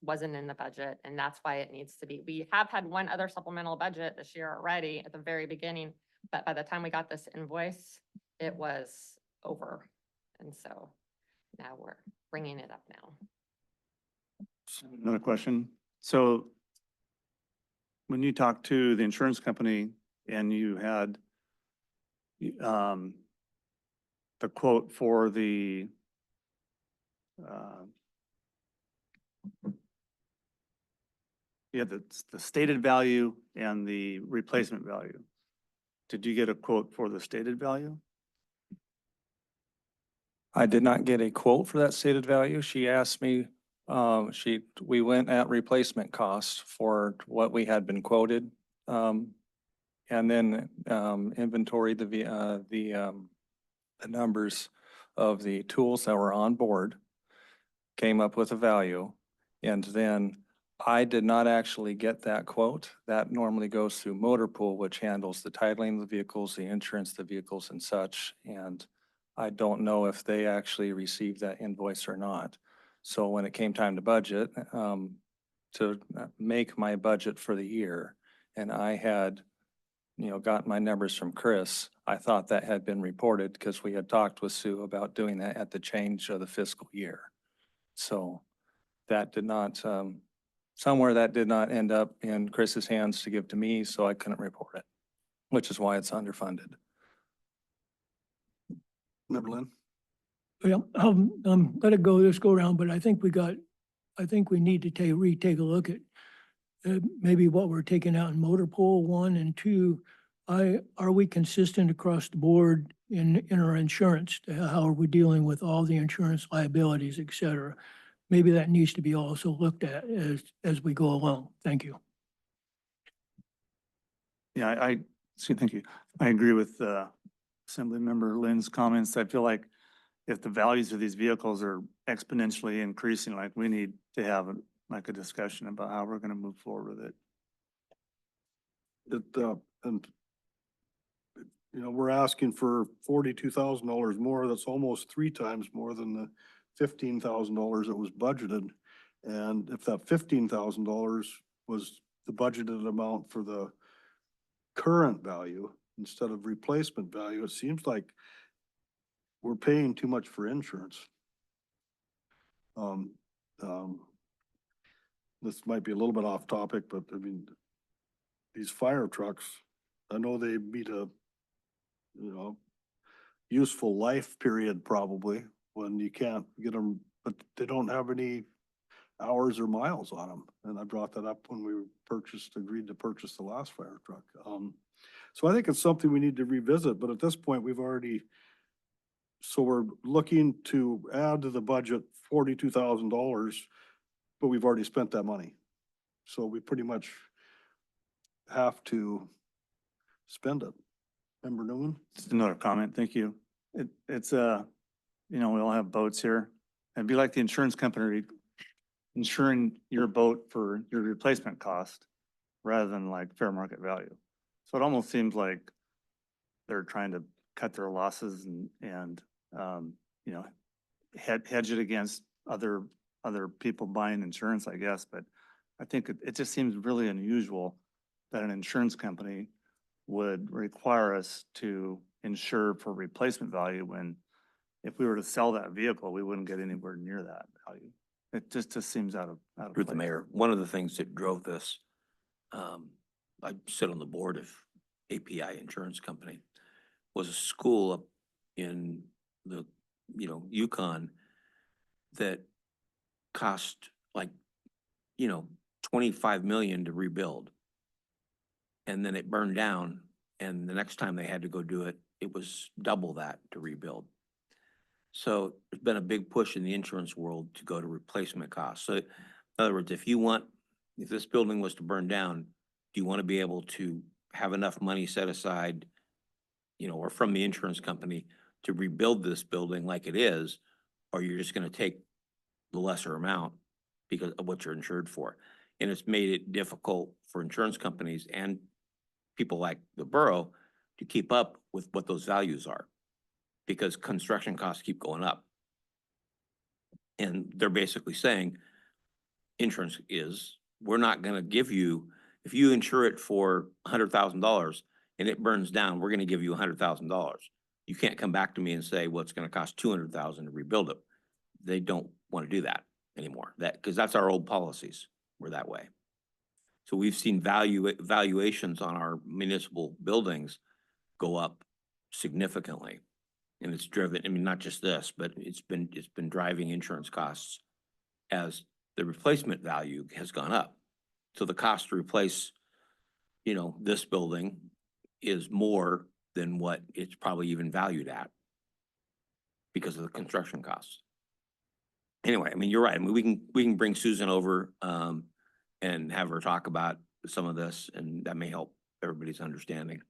wasn't in the budget, and that's why it needs to be. We have had one other supplemental budget this year already at the very beginning, but by the time we got this invoice, it was over. And so now we're bringing it up now.
Another question. So when you talked to the insurance company and you had the quote for the the stated value and the replacement value. Did you get a quote for the stated value?
I did not get a quote for that stated value. She asked me, we went at replacement costs for what we had been quoted. And then, inventoried the numbers of the tools that were on board, came up with a value. And then I did not actually get that quote. That normally goes through Motor Pool, which handles the titling of the vehicles, the insurance, of the vehicles and such. And I don't know if they actually received that invoice or not. So when it came time to budget, to make my budget for the year, and I had, got my numbers from Chris, I thought that had been reported because we had talked with Sue about doing that at the change of the fiscal year. So that did not, somewhere that did not end up in Chris's hands to give to me, so I couldn't report it, which is why it's underfunded.
Member Lynn?
Yeah, let it go this go around, but I think we need to retake a look at maybe what we're taking out in motor pool, 1, and 2. Are we consistent across the board in our insurance? How are we dealing with all the insurance liabilities, et cetera? Maybe that needs to be also looked at as we go along. Thank you.
Yeah, thank you. I agree with Assembly Member Lynn's comments. I feel like if the values of these vehicles are exponentially increasing, like we need to have a discussion about how we're gonna move forward with it.
And we're asking for $42,000 more. That's almost 3 times more than the $15,000 that was budgeted. And if that $15,000 was the budgeted amount for the current value instead of replacement value, it seems like we're paying too much for insurance. This might be a little bit off topic, but I mean, these fire trucks, I know they meet a, useful life period probably when you can't get them, but they don't have any hours or miles on them. And I brought that up when we agreed to purchase the last fire truck. So I think it's something we need to revisit, but at this point, so we're looking to add to the budget $42,000, but we've already spent that money. So we pretty much have to spend it. Member Newman?
Just another comment. Thank you. It's we all have boats here. It'd be like the insurance company insuring your boat for your replacement cost rather than like fair market value. So it almost seems like they're trying to cut their losses and hedge it against other people buying insurance, I guess. But I think it just seems really unusual that an insurance company would require us to insure for replacement value when if we were to sell that vehicle, we wouldn't get anywhere near that value. It just seems out of
Through the
place.
mayor, one of the things that drove this, I sit on the board of API Insurance Company, was a school up in the, Yukon that cost like, 25 million to rebuild. And then it burned down, and the next time they had to go do it, it was double that to rebuild. So there's been a big push in the insurance world to go to replacement costs. So in other words, if this building was to burn down, do you want to be able to have enough money set aside, or from the insurance company to rebuild this building like it is, or you're just going to take the lesser amount because of what you're insured for? And it's made it difficult for insurance companies and people like the borough to keep up with what those values are, because construction costs keep going up. And they're basically saying, insurance we're not gonna give you, if you insure it for $100,000 and it burns down, we're gonna give you $100,000. You can't come back to me and say, well, it's gonna cost $200,000 to rebuild it. they don't want to do that anymore. Because that's our old policies. We're that way. So we've seen valuations on our municipal buildings go up significantly. And it's driven, I mean, not just this, but it's been driving insurance costs as the replacement value has gone up. So the cost to replace, this building is more than what it's probably even valued at because of the construction costs. Anyway, I mean, you're right. I mean, we can bring Susan over, and have her talk about some of this, and that may help everybody's understanding.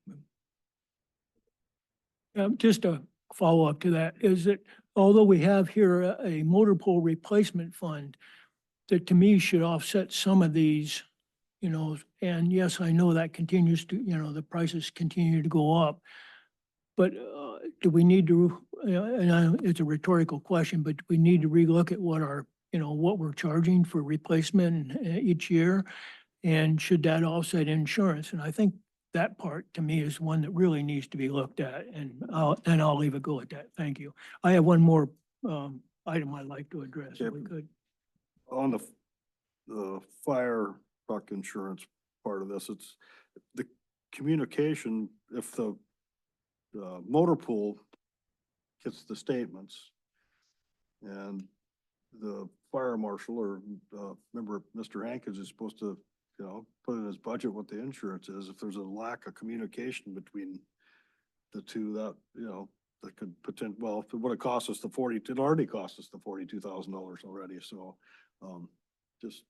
Just a follow-up to that is that although we have here a motor pool replacement fund that to me should offset some of these, and yes, I know that continues to, the prices continue to go up. But do we need to, it's a rhetorical question, but do we need to relook at what our, what we're charging for replacement each year? And should that offset insurance? And I think that part to me is one that really needs to be looked at, and I'll leave it go at that. Thank you. I have one more item I'd like to address, if we could.
On the fire truck insurance part of this, it's the communication, if the motor pool gets the statements and the fire marshal or member, Mr. Hankins is supposed to, put in his budget what the insurance is. If there's a lack of communication between the two, that, that could potentially, well, if it would have cost us it already cost us the $42,000 already. So, just.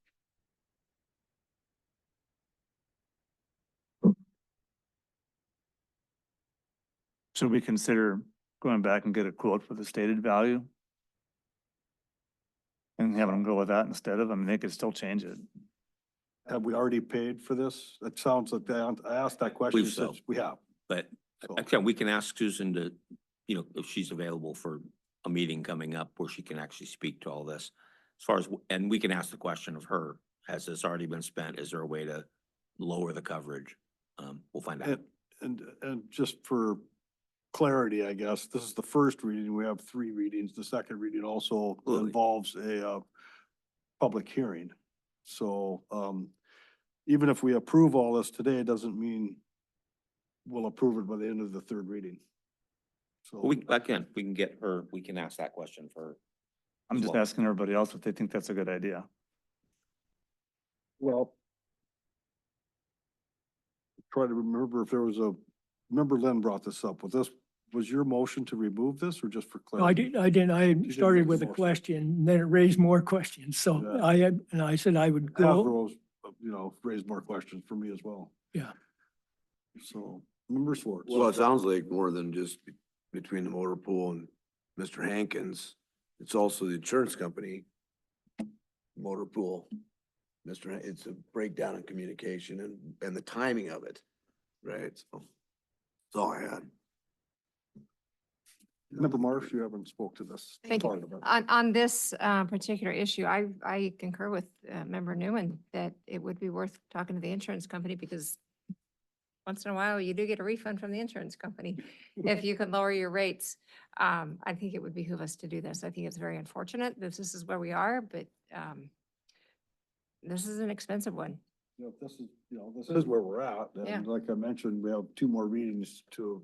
Should we consider going back and get a quote for the stated value? And having them go with that instead of, I mean, they could still change it.
Have we already paid for this? It sounds like I asked that question.
Believe so.
Since we have.
But
So-
again, we can ask Susan to, if she's available for a meeting coming up where she can actually speak to all this. As far as, and we can ask the question of her, has this already been spent? Is there a way to lower the coverage? We'll find out.
And just for clarity, I guess, this is the first reading. We have 3 readings. The second reading also
Absolutely.
involves a public hearing. So even if we approve all this today, it doesn't mean we'll approve it by the end of the 3rd reading. So
We can ask that question for her.
I'm
as
just
well.
asking everybody else if they think that's a good idea.
well, try to remember if there was remember Lynn brought this up. Was your motion to remove this or just for
No, I
clarity?
didn't, I
make
started
the
with a
motion.
question, and then it raised more questions. So
Yeah.
I said I would
Have
go.
those, raise more questions for me as well.
Yeah.
So, Member Schwartz.
Well, it sounds like more than just between the motor pool and Mr. Hankins. It's also the insurance company, motor pool. It's a breakdown in communication and the timing of it, right? So that's all I had.
Member Marsh, you haven't spoke to this.
Thank you.
part of it.
On this particular issue, I concur with Member Newman that it would be worth talking to the insurance company because once in a while you do get a refund from the insurance company if you can lower your rates. I think it would behoove us to do this. I think it's very unfortunate that this is where we are, but this is an expensive one.
This is, this is where we're at.
Yeah.
And like I mentioned, we have 2 more readings to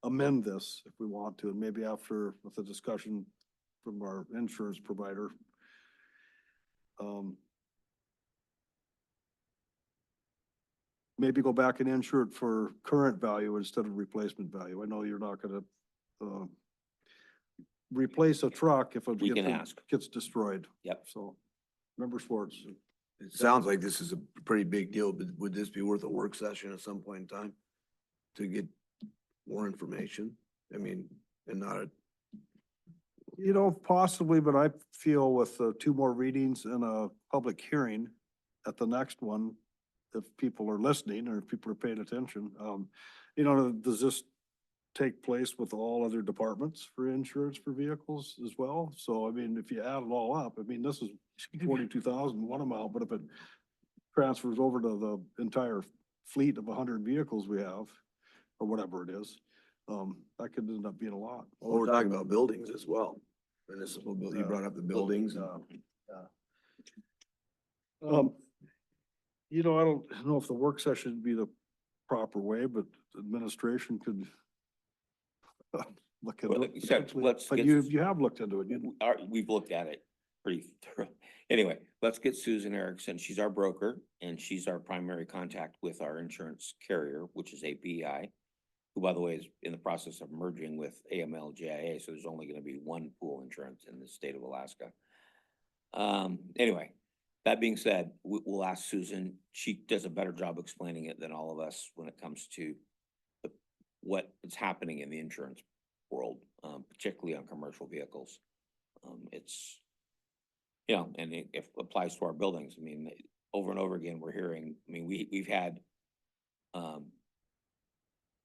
amend this if we want to, and maybe after with a discussion from our insurance provider. Maybe go back and insure it for current value instead of replacement value. I know you're not gonna replace a truck if
We can
it
ask.
gets destroyed.
Yep.
So, Member Schwartz.
It sounds like this is a pretty big deal, but would this be worth a work session at some point in time to get more information? I mean, and not
Possibly, but I feel with 2 more readings and a public hearing at the next one, if people are listening or if people are paying attention, does this take place with all other departments for insurance for vehicles as well? So, I mean, if you add it all up, I mean, this is 42,000 one amount, but if it transfers over to the entire fleet of 100 vehicles we have, or whatever it is, that could end up being a lot.
well, we're talking about buildings as well. municipal, you brought up the buildings.
Um, you know, I don't know if the work session would be the proper way, but administration could look
Well,
into it.
so
potentially.
let's
But
get-
you have looked into it. You-
We've looked at it pretty thorough. Anyway, let's get Susan Erickson. She's our broker and she's our primary contact with our insurance carrier, which is API, who, by the way, is in the process of merging with AML JIA. So there's only going to be one pool insurance in the state of Alaska. Anyway, that being said, we'll ask Susan. She does a better job explaining it than all of us when it comes to what is happening in the insurance world, particularly on commercial vehicles. It's, you know, and it applies to our buildings. I mean, over and over again, we're hearing, I mean, we've had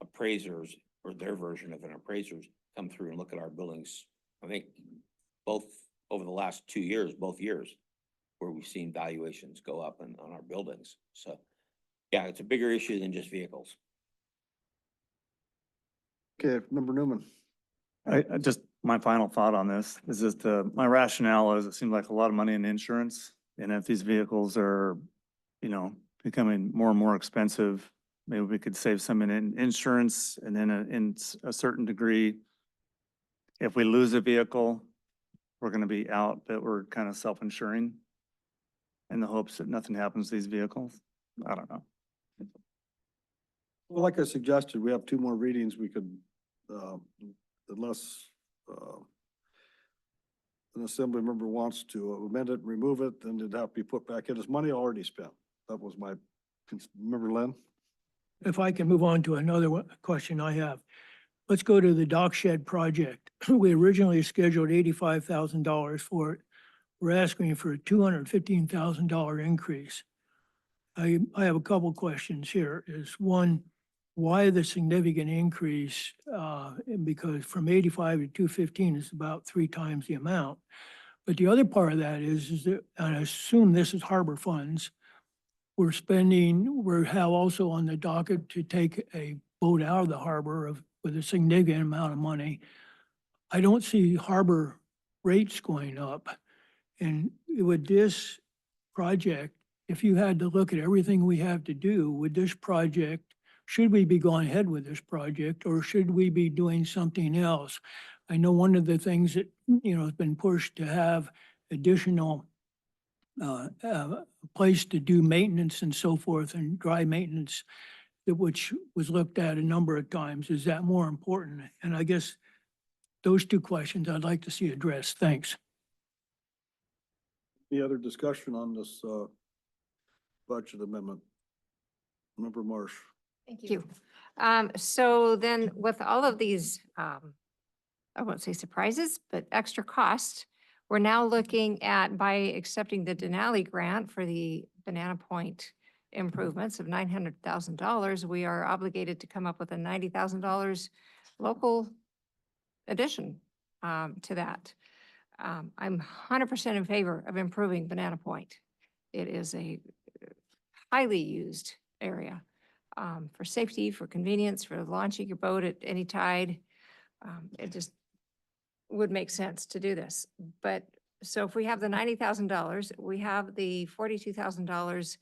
appraisers or their version of an appraisers come through and look at our buildings. I think both over the last 2 years, both years, where we've seen valuations go up on our buildings. So, yeah, it's a bigger issue than just vehicles.
Okay, Member Newman.
I just, my final thought on this is just, my rationale is it seems like a lot of money in insurance. And if these vehicles are, you know, becoming more and more expensive, maybe we could save some in insurance and then in a certain degree, if we lose a vehicle, we're gonna be out, but we're kind of self-insuring in the hopes that nothing happens to these vehicles. I don't know.
Well, like I suggested, we have 2 more readings. We could, unless, an assembly member wants to amend it, remove it, then it'd have to be put back in. It's money already spent. That was my, remember, Len?
If I can move on to another question I have. Let's go to the dock shed project. We originally scheduled $85,000 for it. We're asking for a $215,000 increase. I have a couple questions here. Is one, why the significant increase? And because from 85 to 215 is about 3 times the amount. But the other part of that is that, and I assume this is harbor funds, we have also on the docket to take a boat out of the harbor with a significant amount of money. I don't see harbor rates going up. And with this project, if you had to look at everything we have to do with this project, should we be going ahead with this project or should we be doing something else? I know one of the things that, you know, has been pushed to have additional place to do maintenance and so forth and dry maintenance, which was looked at a number of times. Is that more important? And I guess those 2 questions I'd like to see addressed. Thanks.
Any other discussion on this, budget amendment? Member Marsh.
Thank you. So then with all of these, I won't say surprises, but extra costs, we're now looking at, by accepting the Denali grant for the Banana Point improvements of $900,000, we are obligated to come up with a $90,000 local addition to that. I'm 100% in favor of improving Banana Point. It is a highly used area for safety, for convenience, for launching your boat at any tide. It just would make sense to do this. But so if we have the $90,000, we have the $42,000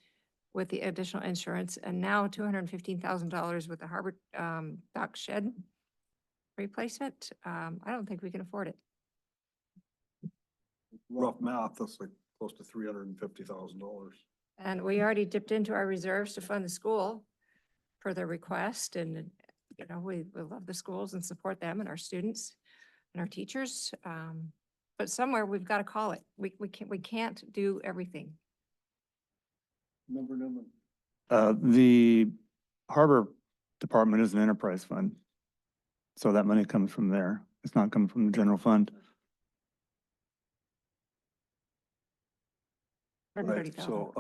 with the additional insurance, and now $215,000 with the harbor dock shed replacement. I don't think we can afford it.
Rough math, that's like close to $350,000.
And we already dipped into our reserves to fund the school per their request. And, you know, we love the schools and support them and our students and our teachers. But somewhere we've got to call it. We can't do everything.
Member Newman.
The harbor department is an enterprise fund. So that money comes from there. It's not coming from the general fund.
Right, so,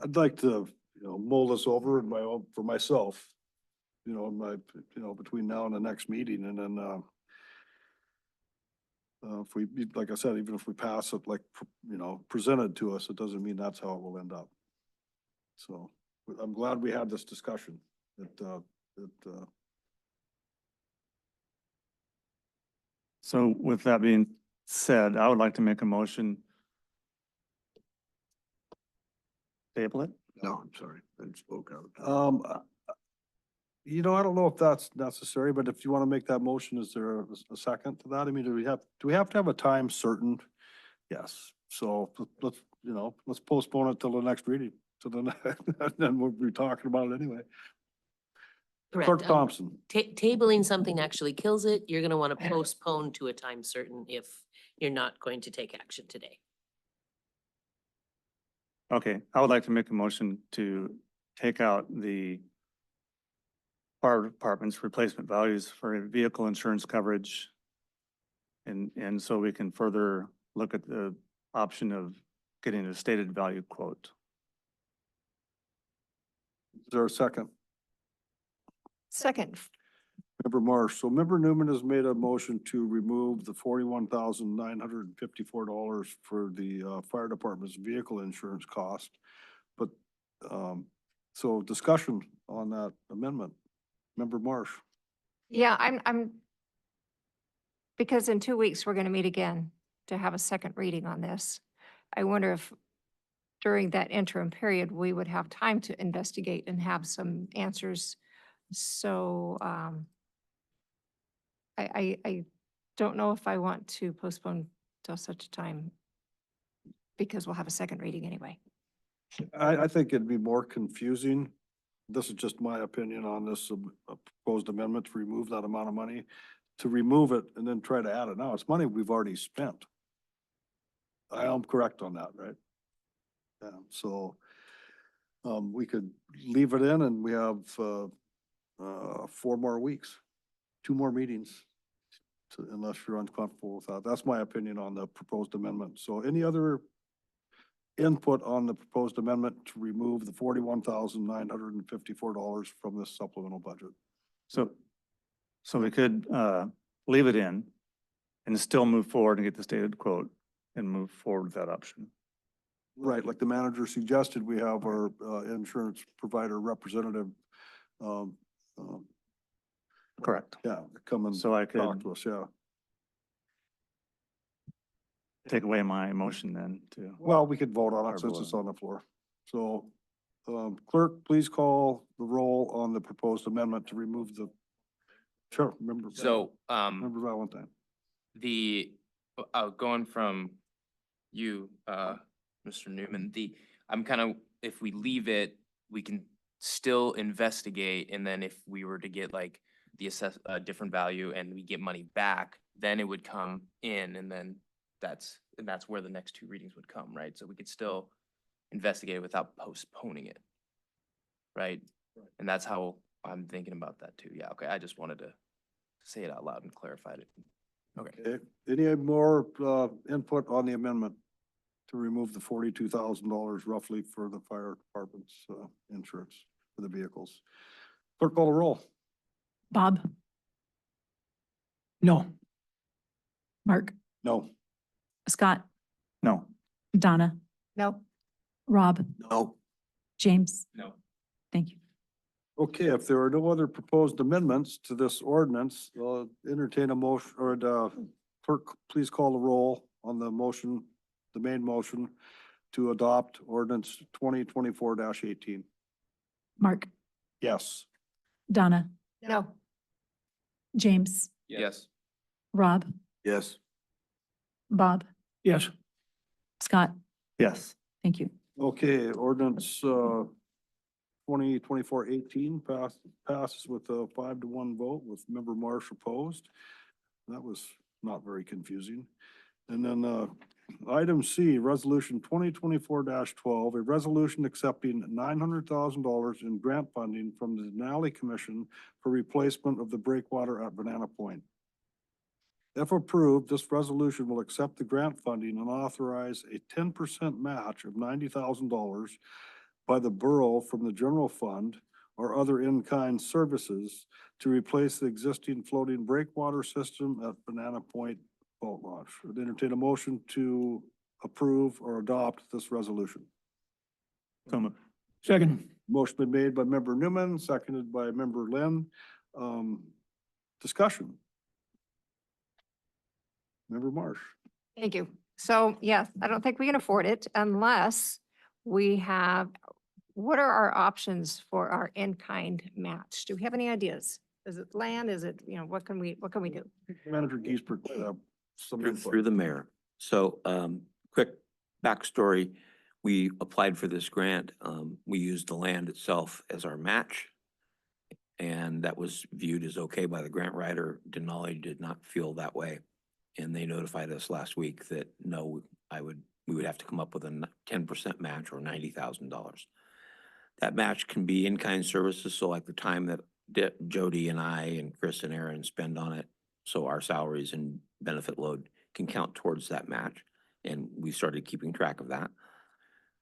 I'd like to, you know, mull this over in my own, for myself, you know, in my, you know, between now and the next meeting, and then, if we, like I said, even if we pass it, like, you know, presented to us, it doesn't mean that's how it will end up. So, I'm glad we had this discussion. I'd
So with that being said, I would like to make a motion. Table it?
No, I'm sorry, I spoke out.
You know, I don't know if that's necessary, but if you want to make that motion, is there a second to that? I mean, do we have to have a time certain? Yes, so let's, let's postpone it till the next reading, to the, then we'll be talking about it anyway. Clerk
Correct.
Thompson,
Tabling something actually kills it. You're gonna want to postpone to a time certain if you're not going to take action today.
Okay, I would like to make a motion to take out the fire department's replacement values for vehicle insurance coverage. And so we can further look at the option of getting a stated value quote.
is there a second?
Second,
Member Marsh, so Member Newman has made a motion to remove the $41,954 for the fire department's vehicle insurance cost. But, so discussion on that amendment. Member Marsh.
yeah, I'm, because in 2 weeks, we're going to meet again to have a second reading on this. I wonder if during that interim period, we would have time to investigate and have some answers. So I don't know if I want to postpone till such a time because we'll have a second reading anyway.
I think it'd be more confusing. This is just my opinion on this proposed amendment to remove that amount of money, to remove it and then try to add it now. It's money we've already spent. I am correct on that, right? Yeah, so we could leave it in and we have 4 more weeks, 2 more meetings. Unless you're uncomfortable with that. That's my opinion on the proposed amendment. So any other input on the proposed amendment to remove the $41,954 from this supplemental budget?
So we could leave it in and still move forward and get the stated quote and move forward with that option.
Right, like the manager suggested, we have our insurance provider representative,
Correct.
yeah, come and
So I
talk
could
to us, yeah.
take away my motion then to.
Well, we could vote on
Or
it since
vote
it's
on
on the floor. So, clerk, please call the roll on the proposed amendment to remove the, sure, member.
So,
Member Valentine.
going from you, Mr. Newman, I'm kind of, if we leave it, we can still investigate, and then if we were to get like the different value and we get money back, then it would come in, and then that's where the next 2 readings would come, right? So we could still investigate it without postponing it, right? And that's how I'm thinking about that too. Yeah, okay, I just wanted to say it out loud and clarified it. Okay.
Okay, any more input on the amendment to remove the $42,000 roughly for the fire department's insurance for the vehicles? Clerk, call the roll.
Bob,
No.
Mark,
No.
Scott,
No.
Donna,
No,
Rob,
No.
James.
No.
Thank you.
Okay, if there are no other proposed amendments to this ordinance, I'll entertain a motion, or clerk, please call the roll on the motion, the main motion to adopt ordinance 2024-18.
Mark,
Yes.
Donna,
no,
James,
Yes.
Rob,
Yes.
Bob,
Yes.
Scott.
Yes.
Thank you.
Okay, ordinance 2024-18 passes with a 5-1 vote with member Marsh opposed. That was not very confusing. And then item C, resolution 2024-12, a resolution accepting $900,000 in grant funding from the Denali Commission for replacement of the breakwater at Banana Point. If approved, this resolution will accept the grant funding and authorize a 10% match of $90,000 by the borough from the general fund or other in-kind services to replace the existing floating breakwater system at Banana Point Boat Launch. I'd entertain a motion to approve or adopt this resolution.
So moved.
Second.
Motion been made by member Newman, seconded by member Lynn. Discussion. Member Marsh.
Thank you. So yes, I don't think we can afford it unless we have, what are our options for our in-kind match? Do we have any ideas? Is it land? Is it, what can we do?
Manager Giesbert, some
Through
input.
through the mayor. So, quick backstory, we applied for this grant. We used the land itself as our match. And that was viewed as okay by the grant writer. Denali did not feel that way. And they notified us last week that no, we would have to come up with a 10% match or $90,000. That match can be in-kind services, so like the time that Jody and I and Chris and Aaron spend on it, so our salaries and benefit load can count towards that match, and we started keeping track of that.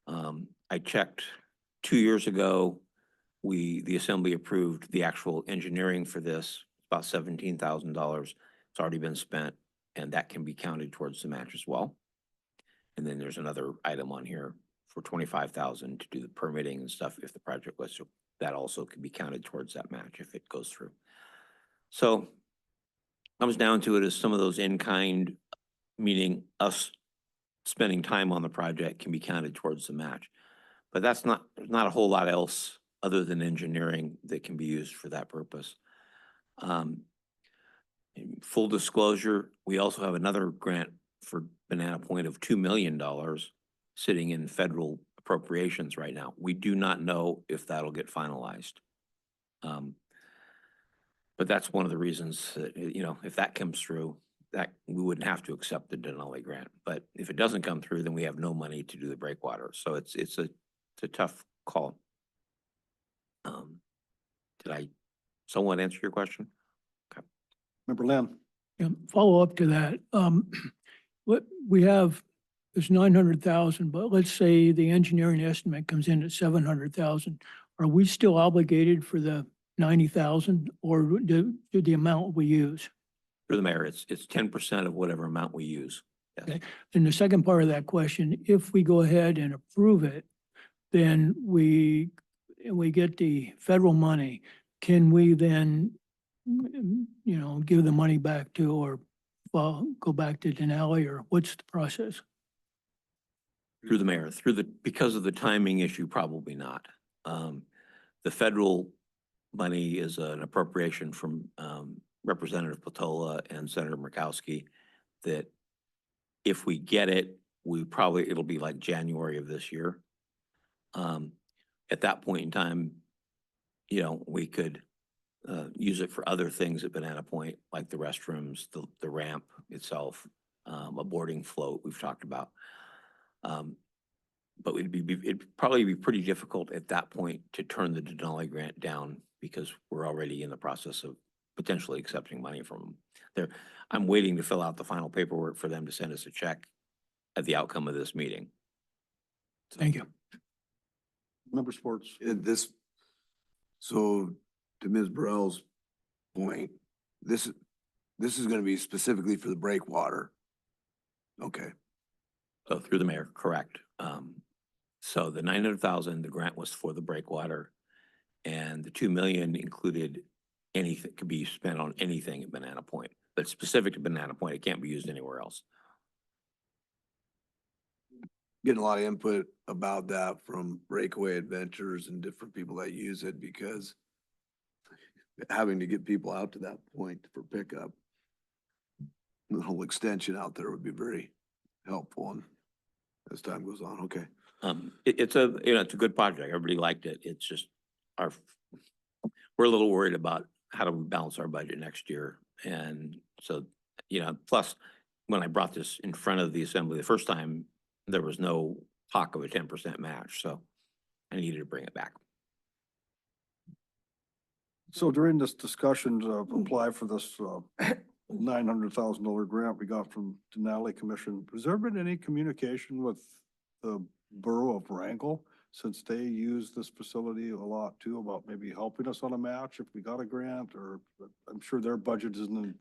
I checked 2 years ago, the assembly approved the actual engineering for this, about $17,000. It's already been spent, and that can be counted towards the match as well. And then there's another item on here for $25,000 to do the permitting and stuff if the project was, so that also could be counted towards that match if it goes through. So comes down to it is some of those in-kind, meaning us spending time on the project, can be counted towards the match. But there's not a whole lot else other than engineering that can be used for that purpose. In full disclosure, we also have another grant for Banana Point of $2 million sitting in federal appropriations right now. We do not know if that'll get finalized. But that's one of the reasons that, if that comes through, that we wouldn't have to accept the Denali grant. But if it doesn't come through, then we have no money to do the breakwater. So it's a tough call. Did I somewhat answer your question? Okay.
Member Lynn.
Yeah, follow up to that. What we have is 900,000, but let's say the engineering estimate comes in at 700,000. Are we still obligated for the 90,000 or do the amount we use?
Through the mayor, it's 10% of whatever amount we use. Yes.
Okay. And the second part of that question, if we go ahead and approve it, then we get the federal money, can we then, give the money back to, or go back to Denali, or what's the process?
Through the mayor, because of the timing issue, probably not. The federal money is an appropriation from Representative Patola and Senator Murkowski that if we get it, it'll be like January of this year. At that point in time, we could use it for other things at Banana Point, like the restrooms, the ramp itself, a boarding float we've talked about. But it'd probably be pretty difficult at that point to turn the Denali grant down because we're already in the process of potentially accepting money from them. I'm waiting to fill out the final paperwork for them to send us a check at the outcome of this meeting.
Thank you.
Member Sports.
So to Ms. Burrell's point, this is gonna be specifically for the breakwater. Okay.
So through the mayor, correct. So the 900,000, the grant was for the breakwater, and the 2 million included anything, could be spent on anything at Banana Point, but specific to Banana Point, it can't be used anywhere else.
Getting a lot of input about that from Breakaway Adventures and different people that use it, because having to get people out to that point for pickup, the whole extension out there would be very helpful and as time goes on. Okay.
It's a good project. Everybody liked it. It's just we're a little worried about how do we balance our budget next year. And so, plus when I brought this in front of the assembly the first time, there was no talk of a 10% match. So I needed to bring it back.
So during this discussion to apply for this $900,000 grant we got from Denali Commission, has there been any communication with the Borough of Wrangell, since they use this facility a lot too, about maybe helping us on a match if we got a grant? Or I'm sure their budget isn't in the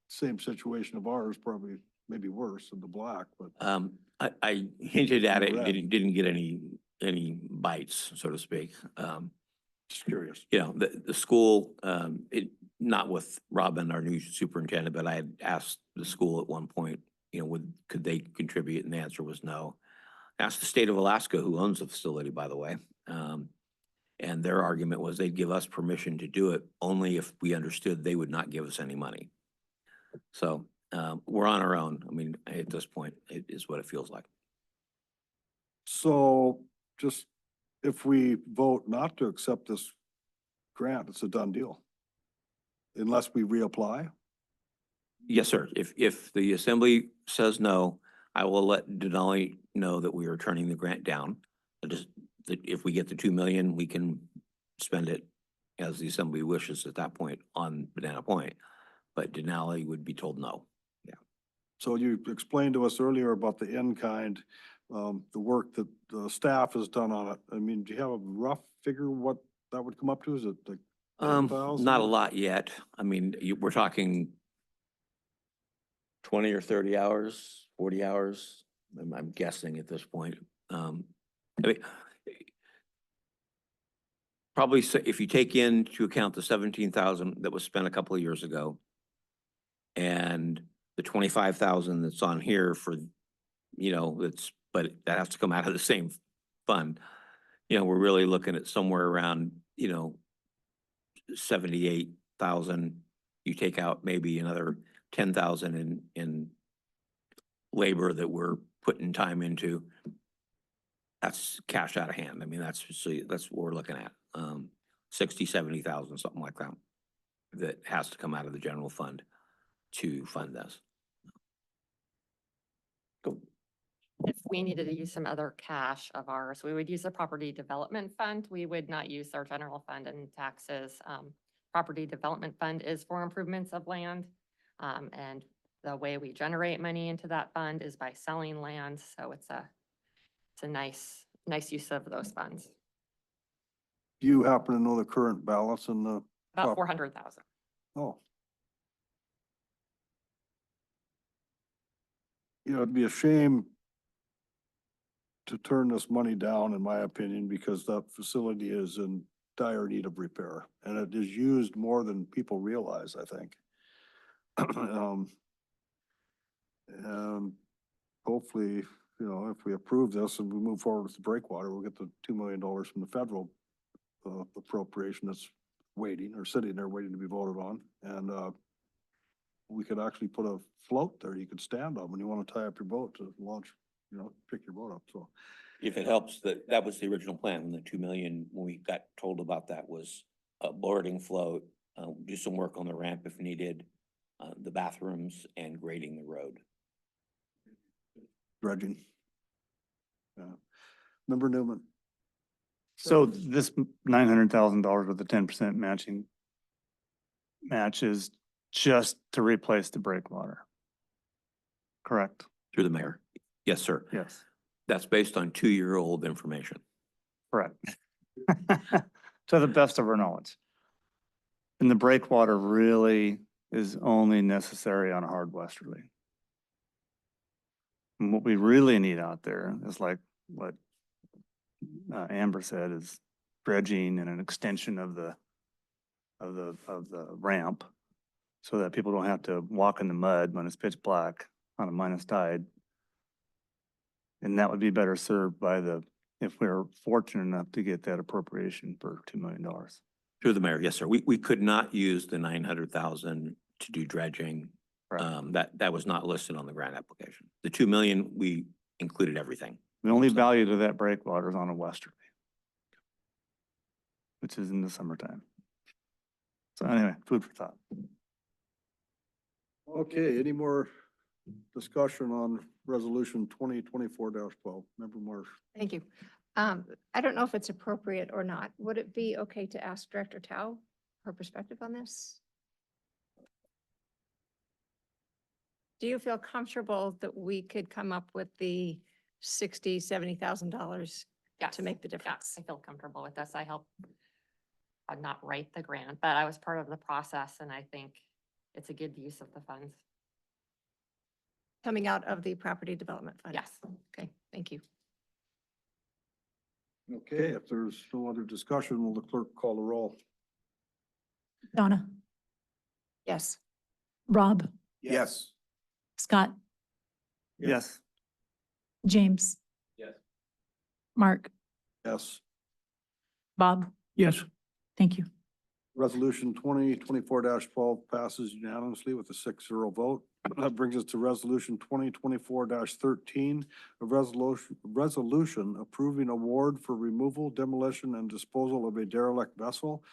same situation of ours, probably maybe worse in the black, but.
I hinted at it,
Correct.
didn't get any bites, so to speak.
Just curious.
The school, not with Robin, our new superintendent, but I had asked the school at one point could they contribute? And the answer was no. Asked the state of Alaska, who owns the facility, by the way. And their argument was they'd give us permission to do it only if we understood they would not give us any money. So we're on our own. I mean, at this point, it is what it feels like.
So just if we vote not to accept this grant, it's a done deal. Unless we reapply.
Yes, sir. If the assembly says no, I will let Denali know that we are turning the grant down. That if we get the 2 million, we can spend it as the assembly wishes at that point on Banana Point. But Denali would be told no. Yeah.
So you explained to us earlier about the in-kind, the work that the staff has done on it. I mean, do you have a rough figure what that would come up to? Is it like 10,000?
Not a lot yet. I mean, we're talking 20 or 30 hours, 40 hours. I'm guessing at this point. I mean, probably if you take into account the 17,000 that was spent a couple of years ago and the 25,000 that's on here for, but that has to come out of the same fund. We're really looking at somewhere around, 78,000. You take out maybe another 10,000 in labor that we're putting time into. That's cash out of hand. I mean, that's what we're looking at. 60, 70,000, something like that. That has to come out of the general fund to fund this. Go.
If we needed to use some other cash of ours, we would use the property development fund. We would not use our general fund and taxes. Property development fund is for improvements of land. And the way we generate money into that fund is by selling land. So it's a nice use of those funds.
Do you happen to know the current balance in the?
About 400,000.
Oh. It'd be a shame to turn this money down, in my opinion, because that facility is in dire need of repair, and it is used more than people realize, I think. And hopefully, if we approve this and we move forward with the breakwater, we'll get the $2 million from the federal appropriation that's waiting or sitting there waiting to be voted on. And we could actually put a float there you could stand on when you want to tie up your boat to launch, pick your boat up. So
If it helps, that was the original plan. The 2 million, when we got told about that, was a boarding float, do some work on the ramp if needed, the bathrooms, and grading the road.
dredging. Member Newman.
So this $900,000 with the 10% match is just to replace the breakwater. Correct?
Through the mayor. Yes, sir.
Yes.
That's based on 2-year-old information.
Correct. To the best of our knowledge. And the breakwater really is only necessary on a hard westerly. And what we really need out there is like what Amber said, is dredging and an extension of the ramp so that people don't have to walk in the mud when it's pitch black on a minus tide. And that would be better served by if we're fortunate enough to get that appropriation for $2 million.
Through the mayor, yes, sir. We could not use the 900,000 to do dredging. That was not listed on the grant application. The 2 million, we included everything.
The only value to that breakwater is on a westerly, which is in the summertime. So anyway, food for thought.
Okay, any more discussion on resolution 2024-12? Member Marsh.
Thank you. I don't know if it's appropriate or not. Would it be okay to ask Director Tao her perspective on this? Do you feel comfortable that we could come up with the $60,000, $70,000 to make the difference?
I feel comfortable with this. I helped not write the grant, but I was part of the process, and I think it's a good use of the funds.
Coming out of the property development fund?
Yes.
Okay, thank you.
Okay, if there's no other discussion, will the clerk call the roll?
Donna,
Yes.
Rob,
Yes.
Scott,
Yes.
James,
Yes.
Mark,
Yes.
Bob.
Yes.
Thank you.
Resolution 2024-12 passes unanimously with a 6-0 vote. That brings us to resolution 2024-13, a resolution approving award for removal, demolition, and disposal of a derelict vessel,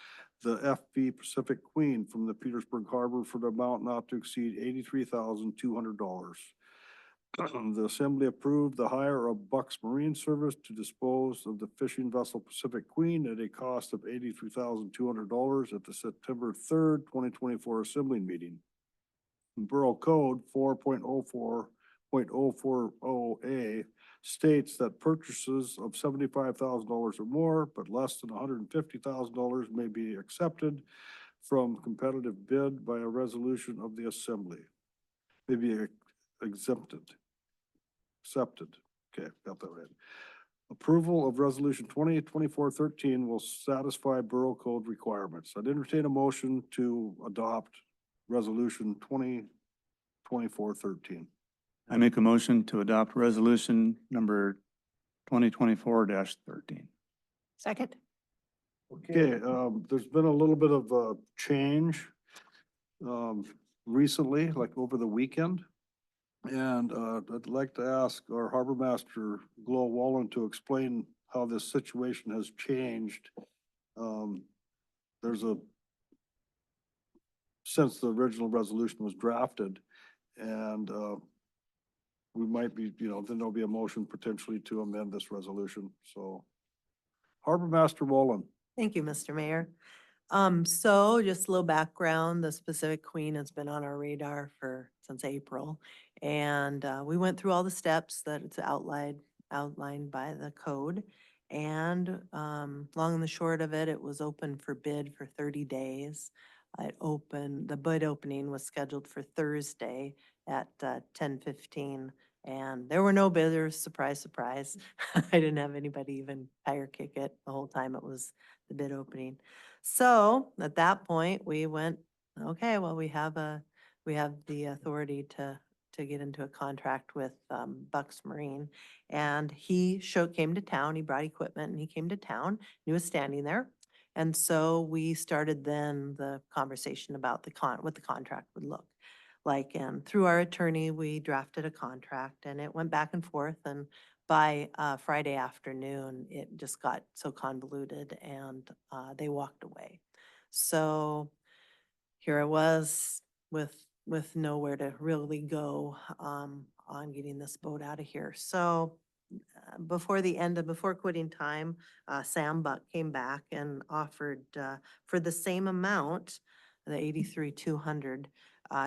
the FV Pacific Queen, from the Petersburg Harbor for the amount not to exceed $83,200. The assembly approved the hire of Bucks Marine Service to dispose of the fishing vessel Pacific Queen at a cost of $83,200 at the September 3rd, 2024 assembly meeting. Borough Code 4.04.040A states that purchases of $75,000 or more, but less than $150,000 may be accepted from competitive bid by a resolution of the assembly. May be exempted. Accepted. Okay, got that right. Approval of resolution 2024-13 will satisfy Borough Code requirements. I'd entertain a motion to adopt resolution 2024-13.
I make a motion to adopt resolution number 2024-13.
Second?
Okay, there's been a little bit of a change recently, like over the weekend. And I'd like to ask our harbor master, Glo Wallen, to explain how this situation has changed. There's since the original resolution was drafted, and we might be, then there'll be a motion potentially to amend this resolution. So Harbor Master Wallen.
Thank you, Mr. Mayor. So just a little background, the Pacific Queen has been on our radar since April. And we went through all the steps that it's outlined by the code. And long and the short of it, it was open for bid for 30 days. The bid opening was scheduled for Thursday at 10:15. And there were no bidders, surprise, surprise. I didn't have anybody even tire kick it the whole time it was the bid opening. So at that point, we went, okay, well, we have the authority to get into a contract with Bucks Marine. And he came to town, he brought equipment and he came to town, he was standing there. And so we started then the conversation about what the contract would look like. And through our attorney, we drafted a contract and it went back and forth. And by Friday afternoon, it just got so convoluted and they walked away. So here I was with nowhere to really go on getting this boat out of here. So before quitting time, Sam Buck came back and offered for the same amount, the $83,200,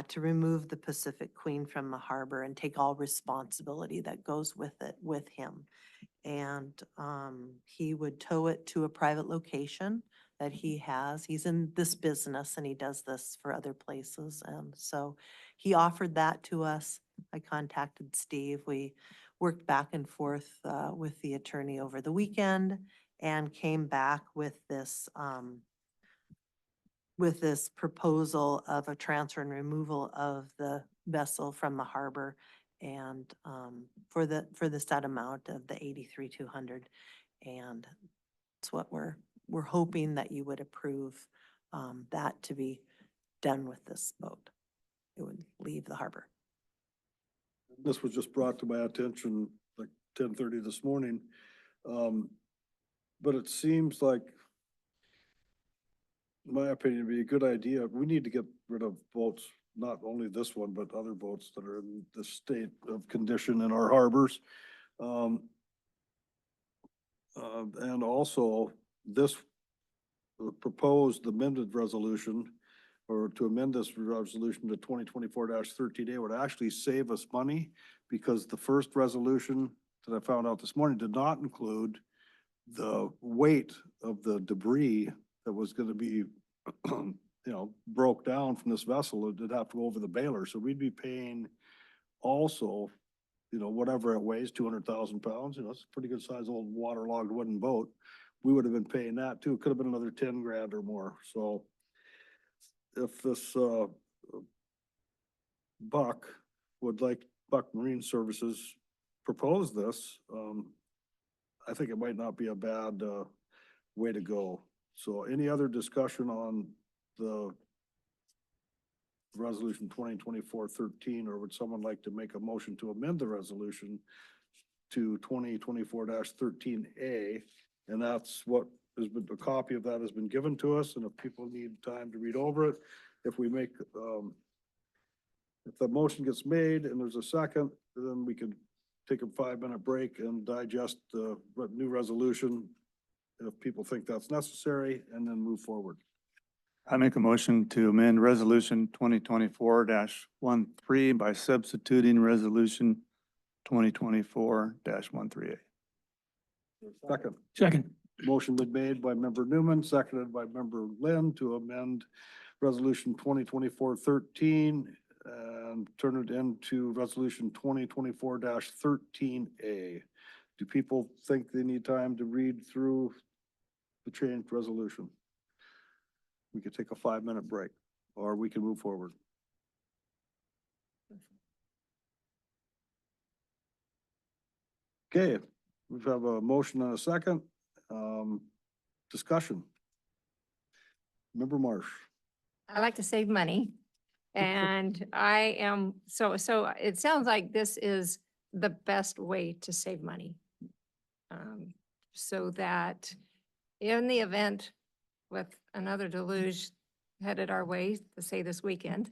to remove the Pacific Queen from the harbor and take all responsibility that goes with it with him. And he would tow it to a private location that he has. He's in this business and he does this for other places. And so he offered that to us. I contacted Steve. We worked back and forth with the attorney over the weekend and came back with this proposal of a transfer and removal of the vessel from the harbor and for the set amount of the $83,200. And it's what we're hoping that you would approve that to be done with this boat. It would leave the harbor.
This was just brought to my attention like 10:30 this morning. But it seems like, in my opinion, it'd be a good idea. We need to get rid of boats, not only this one, but other boats that are in this state of condition in our harbors. And also this proposed amended resolution, or to amend this resolution to 2024-13A would actually save us money, because the first resolution that I found out this morning did not include the weight of the debris that was gonna be, broke down from this vessel. It'd have to go over the baler. So we'd be paying also, whatever it weighs, 200,000 pounds, it's a pretty good size old waterlogged wooden boat. We would have been paying that too. It could have been another 10 grand or more. So if this Buck would like Buck Marine Services proposed this, I think it might not be a bad, way to go. So any other discussion on the resolution 2024-13, or would someone like to make a motion to amend the resolution to 2024-13A? And that's what has been, a copy of that has been given to us, and if people need time to read over it, if we make, if the motion gets made and there's a second, then we can take a 5-minute break and digest the new resolution if people think that's necessary, and then move forward.
I make a motion to amend resolution 2024-13 by substituting resolution 2024-13A.
Second.
Second.
Motion been made by member Newman, seconded by member Lynn to amend resolution 2024-13 and turn it into resolution 2024-13A. Do people think they need time to read through the changed resolution? We could take a 5-minute break, or we can move forward. Okay, we have a motion and a second. Discussion. Member Marsh.
I like to save money. And I am, so it sounds like this is the best way to save money. So that in the event with another deluge headed our way, say this weekend,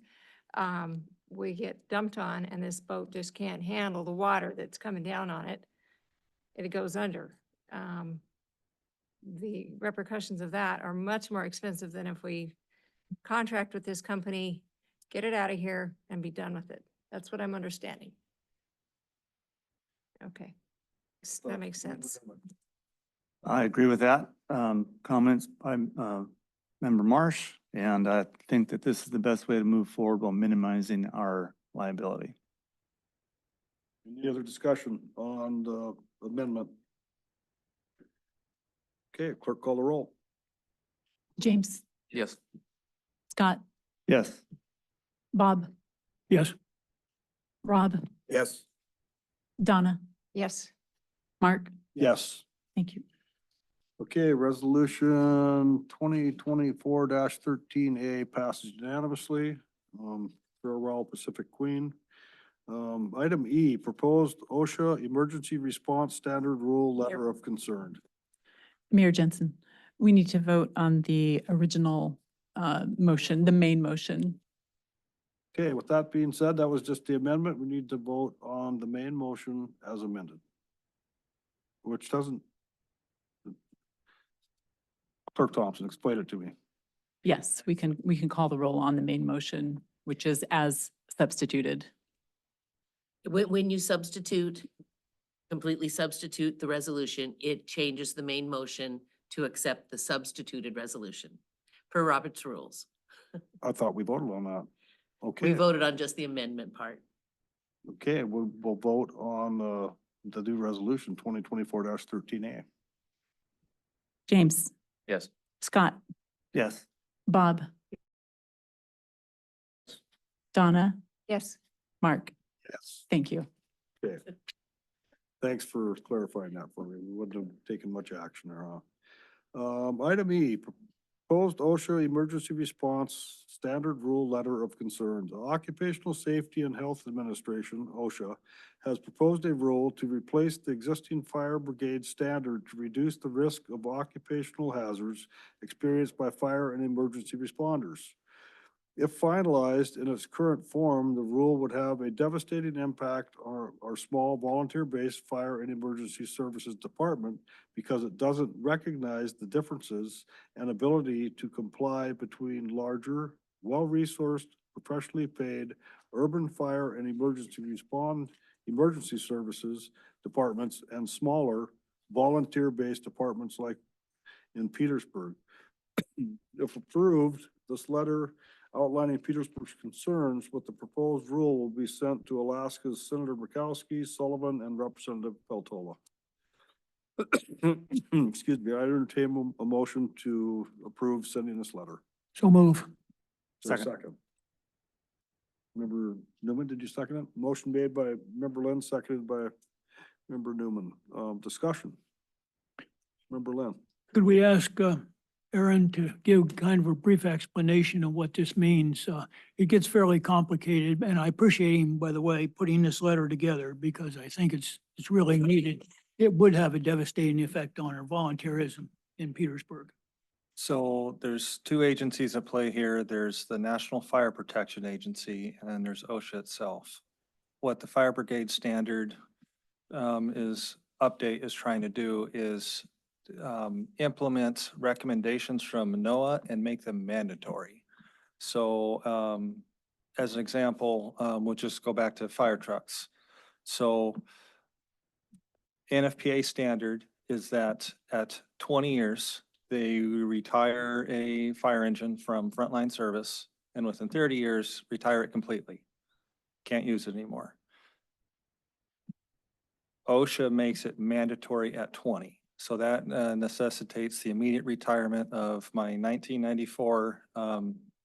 we get dumped on and this boat just can't handle the water that's coming down on it, it goes under. The repercussions of that are much more expensive than if we contract with this company, get it out of here and be done with it. That's what I'm understanding. Okay, that makes sense.
I agree with that. Comments by member Marsh, and I think that this is the best way to move forward while minimizing our liability.
Any other discussion on the amendment? Okay, clerk, call the roll.
James,
Yes.
Scott,
Yes.
Bob,
Yes.
Rob,
Yes.
Donna,
Yes.
Mark.
Yes.
Thank you.
Okay, resolution 2024-13A passes unanimously. Farewell Pacific Queen. Item E, proposed OSHA emergency response standard rule letter of concern.
Mayor Jensen, we need to vote on the original motion, the main motion.
Okay, with that being said, that was just the amendment. We need to vote on the main motion as amended. Which doesn't. Clerk Thompson, explain it to me.
Yes, we can call the roll on the main motion, which is as substituted.
When you completely substitute the resolution, it changes the main motion to accept the substituted resolution per Robert's rules.
I thought we voted on that.
We
Okay,
voted on just the amendment part.
okay, we'll vote on the new resolution 2024-13A.
James,
Yes.
Scott,
Yes.
Bob, Donna,
Yes.
Mark.
Yes.
Thank you.
Okay. Thanks for clarifying that for me. We wouldn't have taken much action there, huh? Item E, proposed OSHA emergency response standard rule letter of concern. The Occupational Safety and Health Administration, OSHA, has proposed a rule to replace the existing fire brigade standard to reduce the risk of occupational hazards experienced by fire and emergency responders. If finalized in its current form, the rule would have a devastating impact on our small volunteer-based fire and emergency services department because it doesn't recognize the differences and ability to comply between larger, well-resourced, professionally paid urban fire and emergency services departments and smaller volunteer-based departments like in Petersburg. If approved, this letter outlining Petersburg's concerns with the proposed rule will be sent to Alaska's Senator Murkowski, Sullivan, and Representative Peltola. Excuse me, I entertain a motion to approve sending this letter.
So move.
Is there a second? Member Newman, did you second it? Motion made by Member Lynn, seconded by Member Newman. Discussion. Member Lynn.
Could we ask Aaron to give kind of a brief explanation of what this means? It gets fairly complicated, and I appreciate him, by the way, putting this letter together because I think it's really needed. It would have a devastating effect on our volunteerism in Petersburg.
So there's two agencies at play here. There's the National Fire Protection Agency, and then there's OSHA itself. What the fire brigade standard update is trying to do is implement recommendations from NOAA and make them mandatory. So as an example, we'll just go back to fire trucks. So NFPA standard is that at 20 years, they retire a fire engine from frontline service, and within 30 years, retire it completely. Can't use it anymore. OSHA makes it mandatory at 20. So that necessitates the immediate retirement of my 1994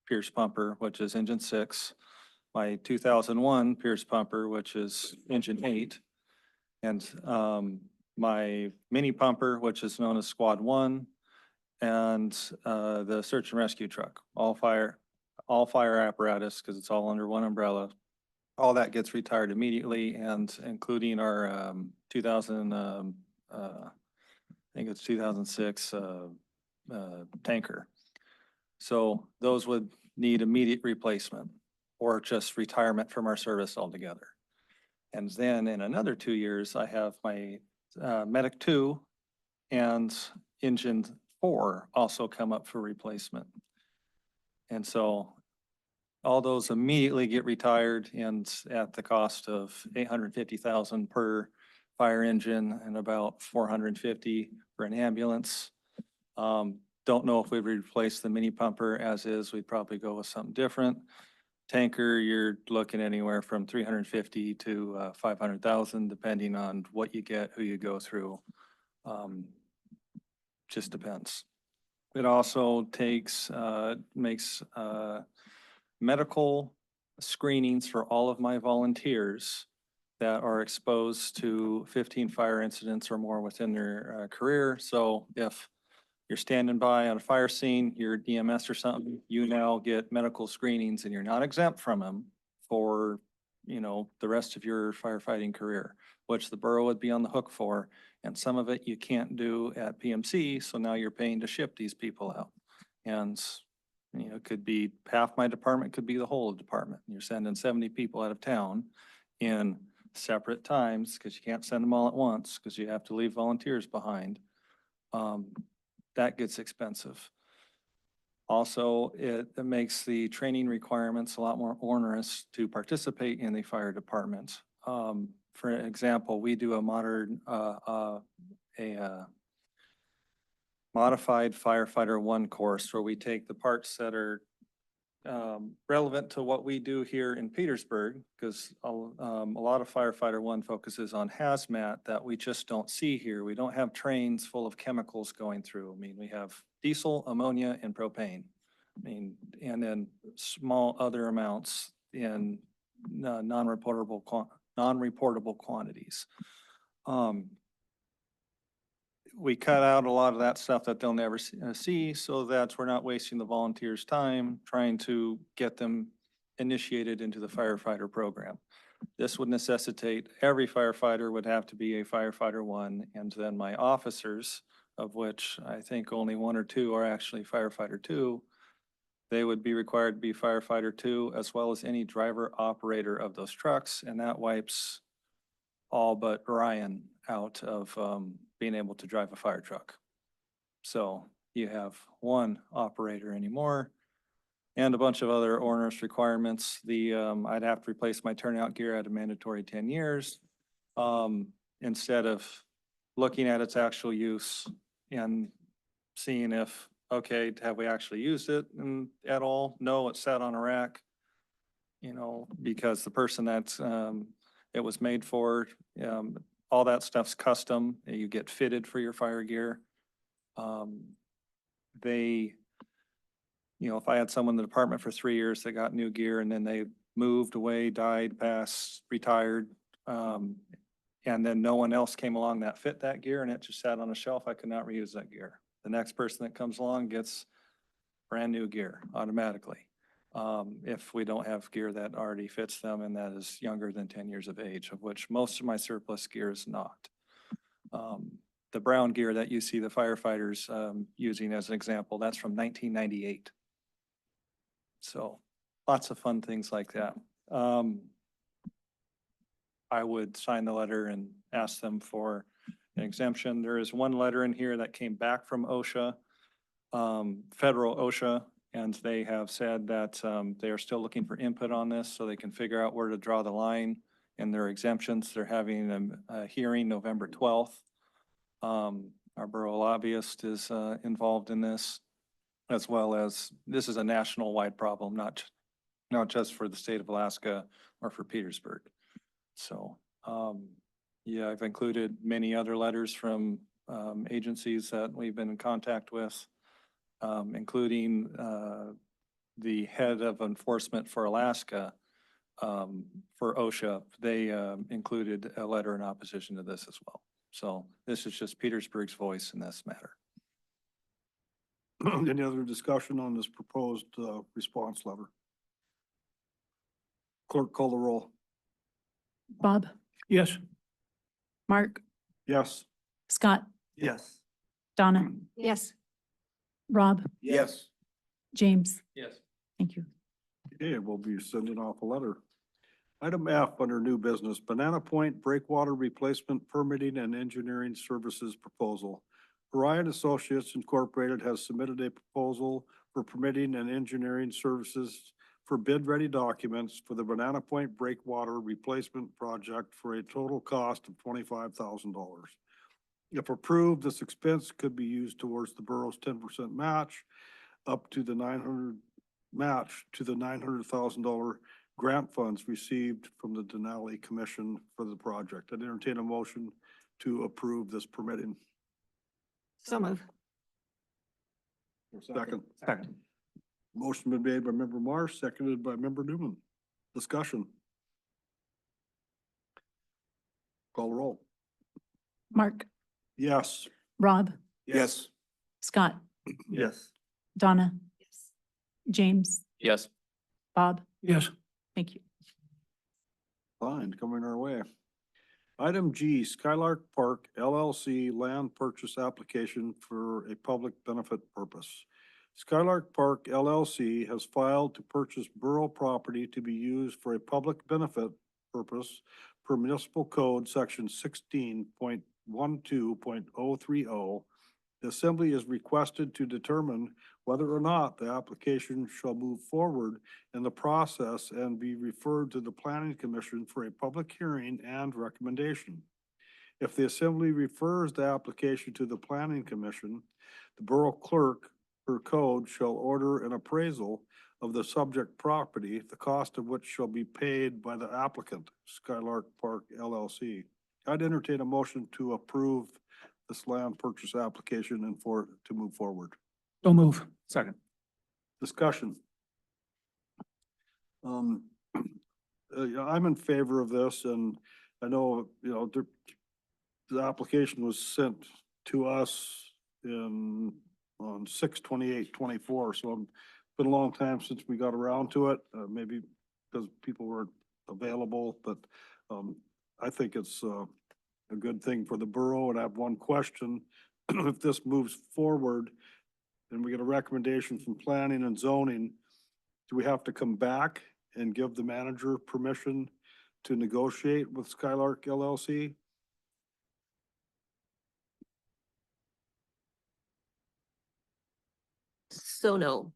Pierce pumper, which is engine 6, my 2001 Pierce pumper, which is engine 8, and my mini pumper, which is known as Squad 1, and the search and rescue truck, all fire apparatus, because it's all under one umbrella. All that gets retired immediately, and including our 2006 tanker. So those would need immediate replacement or just retirement from our service altogether. And then in another 2 years, I have my Medic 2 and engine 4 also come up for replacement. And so all those immediately get retired, and at the cost of $850,000 per fire engine and about $450 for an ambulance. Don't know if we'd replace the mini pumper as is. We'd probably go with something different. Tanker, you're looking anywhere from $350,000 to $500,000, depending on what you get, who you go through. Just depends. It also makes medical screenings for all of my volunteers that are exposed to 15 fire incidents or more within their career. So if you're standing by on a fire scene, you're EMS or something, you now get medical screenings and you're not exempt from them for, the rest of your firefighting career, which the borough would be on the hook for. And some of it you can't do at PMC, so now you're paying to ship these people out. And it could be half my department, could be the whole department. You're sending 70 people out of town in separate times because you can't send them all at once because you have to leave volunteers behind. That gets expensive. Also, it makes the training requirements a lot more onerous to participate in the fire department. For example, we do a modified firefighter 1 course where we take the parts that are relevant to what we do here in Petersburg, because a lot of firefighter 1 focuses on hazmat that we just don't see here. We don't have trains full of chemicals going through. I mean, we have diesel, ammonia, and propane. And then small other amounts in non-reportable quantities. We cut out a lot of that stuff that they'll never see, so that we're not wasting the volunteers' time trying to get them initiated into the firefighter program. This would necessitate every firefighter would have to be a firefighter 1, and then my officers, of which I think only 1 or 2 are actually firefighter 2, they would be required to be firefighter 2 as well as any driver operator of those trucks, and that wipes all but Ryan out of being able to drive a fire truck. So you have 1 operator anymore and a bunch of other onerous requirements. I'd have to replace my turnout gear at a mandatory 10 years instead of looking at its actual use and seeing if, okay, have we actually used it at all? No, it's sat on a rack, because the person that's it was made for, all that stuff's custom. You get fitted for your fire gear. If I had someone in the department for 3 years that got new gear and then they moved away, died, passed, retired. And then no one else came along that fit that gear and it just sat on a shelf. I could not reuse that gear. The next person that comes along gets brand new gear automatically. If we don't have gear that already fits them and that is younger than 10 years of age, of which most of my surplus gear is not. The brown gear that you see the firefighters using as an example, that's from 1998. So lots of fun things like that. I would sign the letter and ask them for an exemption. There is one letter in here that came back from OSHA, federal OSHA, and they have said that they are still looking for input on this so they can figure out where to draw the line in their exemptions. They're having a hearing November 12th. Our borough lobbyist is involved in this, as well as this is a national-wide problem, not just for the state of Alaska or for Petersburg. So, yeah, I've included many other letters from agencies that we've been in contact with, including the head of enforcement for Alaska for OSHA. They included a letter in opposition to this as well. So this is just Petersburg's voice in this matter.
Any other discussion on this proposed response letter? Clerk, call the roll.
Bob,
Yes.
Mark,
Yes.
Scott,
Yes.
Donna,
Yes.
Rob,
Yes.
James.
Yes.
Thank you.
Okay, we'll be sending off a letter. Item F under new business, Banana Point Breakwater Replacement Permitting and Engineering Services Proposal. Orion Associates Incorporated has submitted a proposal for permitting and engineering services for bid-ready documents for the Banana Point Breakwater Replacement Project for a total cost of $25,000. If approved, this expense could be used towards the borough's 10% match up to the $900,000 grant funds received from the Denali Commission for the project. I'd entertain a motion to approve this permitting.
So move.
Second.
Second.
Motion been made by member Marsh, seconded by member Newman. Discussion. Call the roll.
Mark,
Yes.
Rob,
Yes.
Scott,
Yes.
Donna, James,
Yes.
Bob.
Yes.
Thank you.
Fine, coming our way. Item G, Skylark Park LLC land purchase application for a public benefit purpose. Skylark Park LLC has filed to purchase borough property to be used for a public benefit purpose per municipal code section 16.12.030. The assembly is requested to determine whether or not the application shall move forward in the process and be referred to the planning commission for a public hearing and recommendation. If the assembly refers the application to the planning commission, the borough clerk per code shall order an appraisal of the subject property, the cost of which shall be paid by the applicant, Skylark Park LLC. I'd entertain a motion to approve this land purchase application and for it to move forward.
So move.
Second.
Discussion. Yeah, I'm in favor of this, and I know, the application was sent to us on 6/28/24, so it's been a long time since we got around to it, maybe because people weren't available, but I think it's a good thing for the borough, and I have one question. If this moves forward and we get a recommendation from planning and zoning, do we have to come back and give the manager permission to negotiate with Skylark LLC?
So no.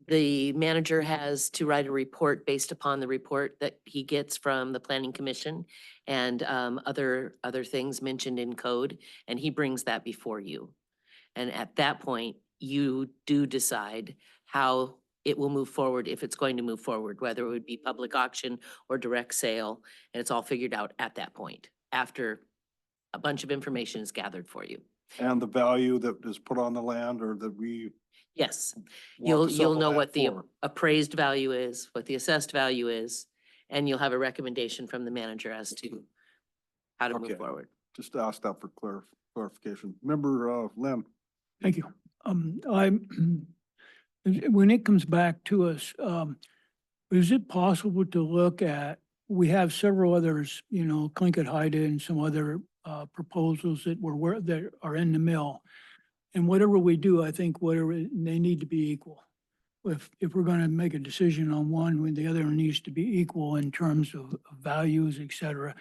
The manager has to write a report based upon the report that he gets from the planning commission and other things mentioned in code, and he brings that before you. And at that point, you do decide how it will move forward, if it's going to move forward, whether it would be public auction or direct sale, and it's all figured out at that point, after a bunch of information is gathered for you.
And the value that is put on the land or that we
Yes,
Walk us up
you'll
on
know
that
what the
floor.
appraised value is, what the assessed value is, and you'll have a recommendation from the manager as to how to move
Okay.
forward.
Just ask that for clarification. Member, Lem,
Thank you. When it comes back to us, is it possible to look at, we have several others, you know, Tlingit Haida and some other proposals that that are in the mill. And whatever we do, I think they need to be equal. If we're gonna make a decision on one, the other needs to be equal in terms of values, et cetera.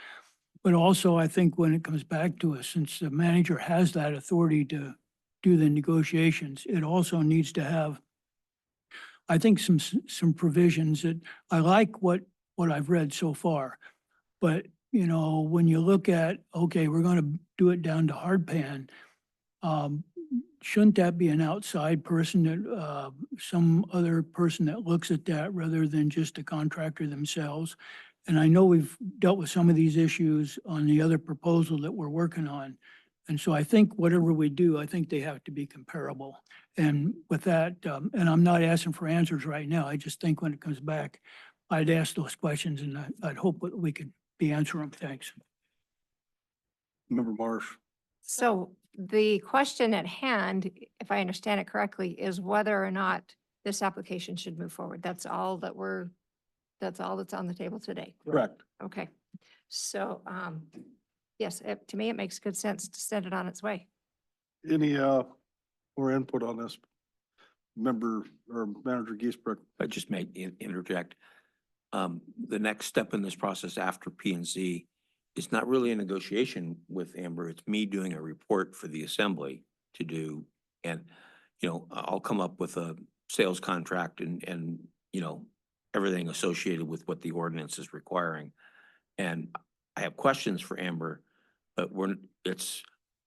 But also, I think when it comes back to us, since the manager has that authority to do the negotiations, it also needs to have, I think, some provisions that, I like what I've read so far. But, you know, when you look at, okay, we're gonna do it down to hard pan, shouldn't that be an outside person that, some other person that looks at that rather than just a contractor themselves? And I know we've dealt with some of these issues on the other proposal that we're working on. And so I think whatever we do, I think they have to be comparable. And with that, and I'm not asking for answers right now. I just think when it comes back, I'd ask those questions and I'd hope that we could be answering them. Thanks.
Member Marsh.
So the question at hand, if I understand it correctly, is whether or not this application should move forward. That's all that's on the table today.
Correct.
Okay. So, yes, to me, it makes good sense to send it on its way.
Any, more input on this? Member or Manager Giesbrecht?
I just may interject. The next step in this process after P and Z is not really a negotiation with Amber. It's me doing a report for the assembly to do. And, you know, I'll come up with a sales contract and, you know, everything associated with what the ordinance is requiring. And I have questions for Amber, but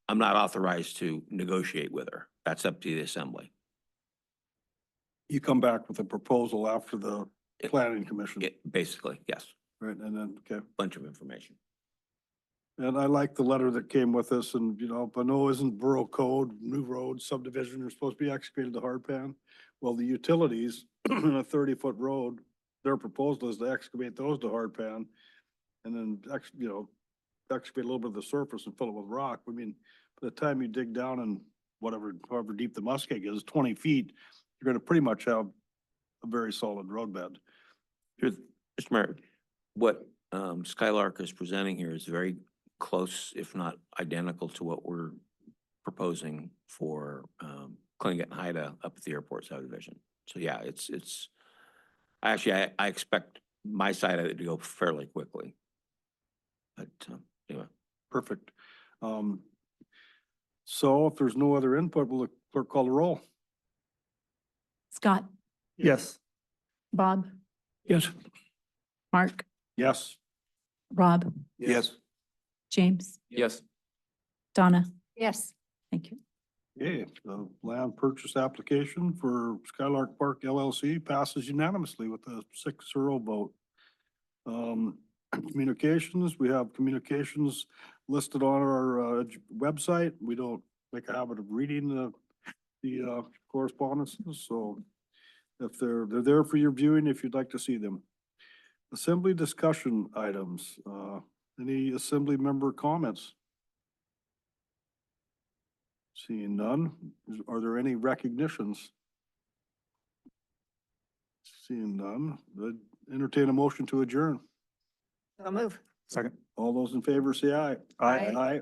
I'm not authorized to negotiate with her. That's up to the assembly.
You come back with a proposal after the planning commission,
Basically, yes,
right? And then, okay.
bunch of information.
And I like the letter that came with us and, you know, but no, isn't Borough Code, new road subdivision are supposed to be excavated to hard pan? Well, the utilities in a 30-foot road, their proposal is to excavate those to hard pan and then, you know, excavate a little bit of the surface and fill it with rock. I mean, by the time you dig down and however deep the muskeg is, 20 feet, you're gonna pretty much have a very solid roadbed.
Mr. Mayor, what Skylark is presenting here is very close, if not identical to what we're proposing for Tlingit and Haida up at the airport subdivision. So yeah, I expect my side of it to go fairly quickly. But anyway.
Perfect. So if there's no other input, will the clerk call the roll?
Scott,
Yes.
Bob,
Yes.
Mark,
Yes.
Rob,
Yes.
James,
Yes.
Donna.
Yes.
Thank you.
Okay, the land purchase application for Skylark Park LLC passes unanimously with a 6-0 vote. Communications, we have communications listed on our website. We don't make a habit of reading the correspondences, so if they're there for your viewing if you'd like to see them. Assembly discussion items, any assembly member comments? Seeing none, are there any recognitions? Seeing none, I'd entertain a motion to adjourn.
I'll move.
Second.
All those in favor say aye.
Aye.
Aye.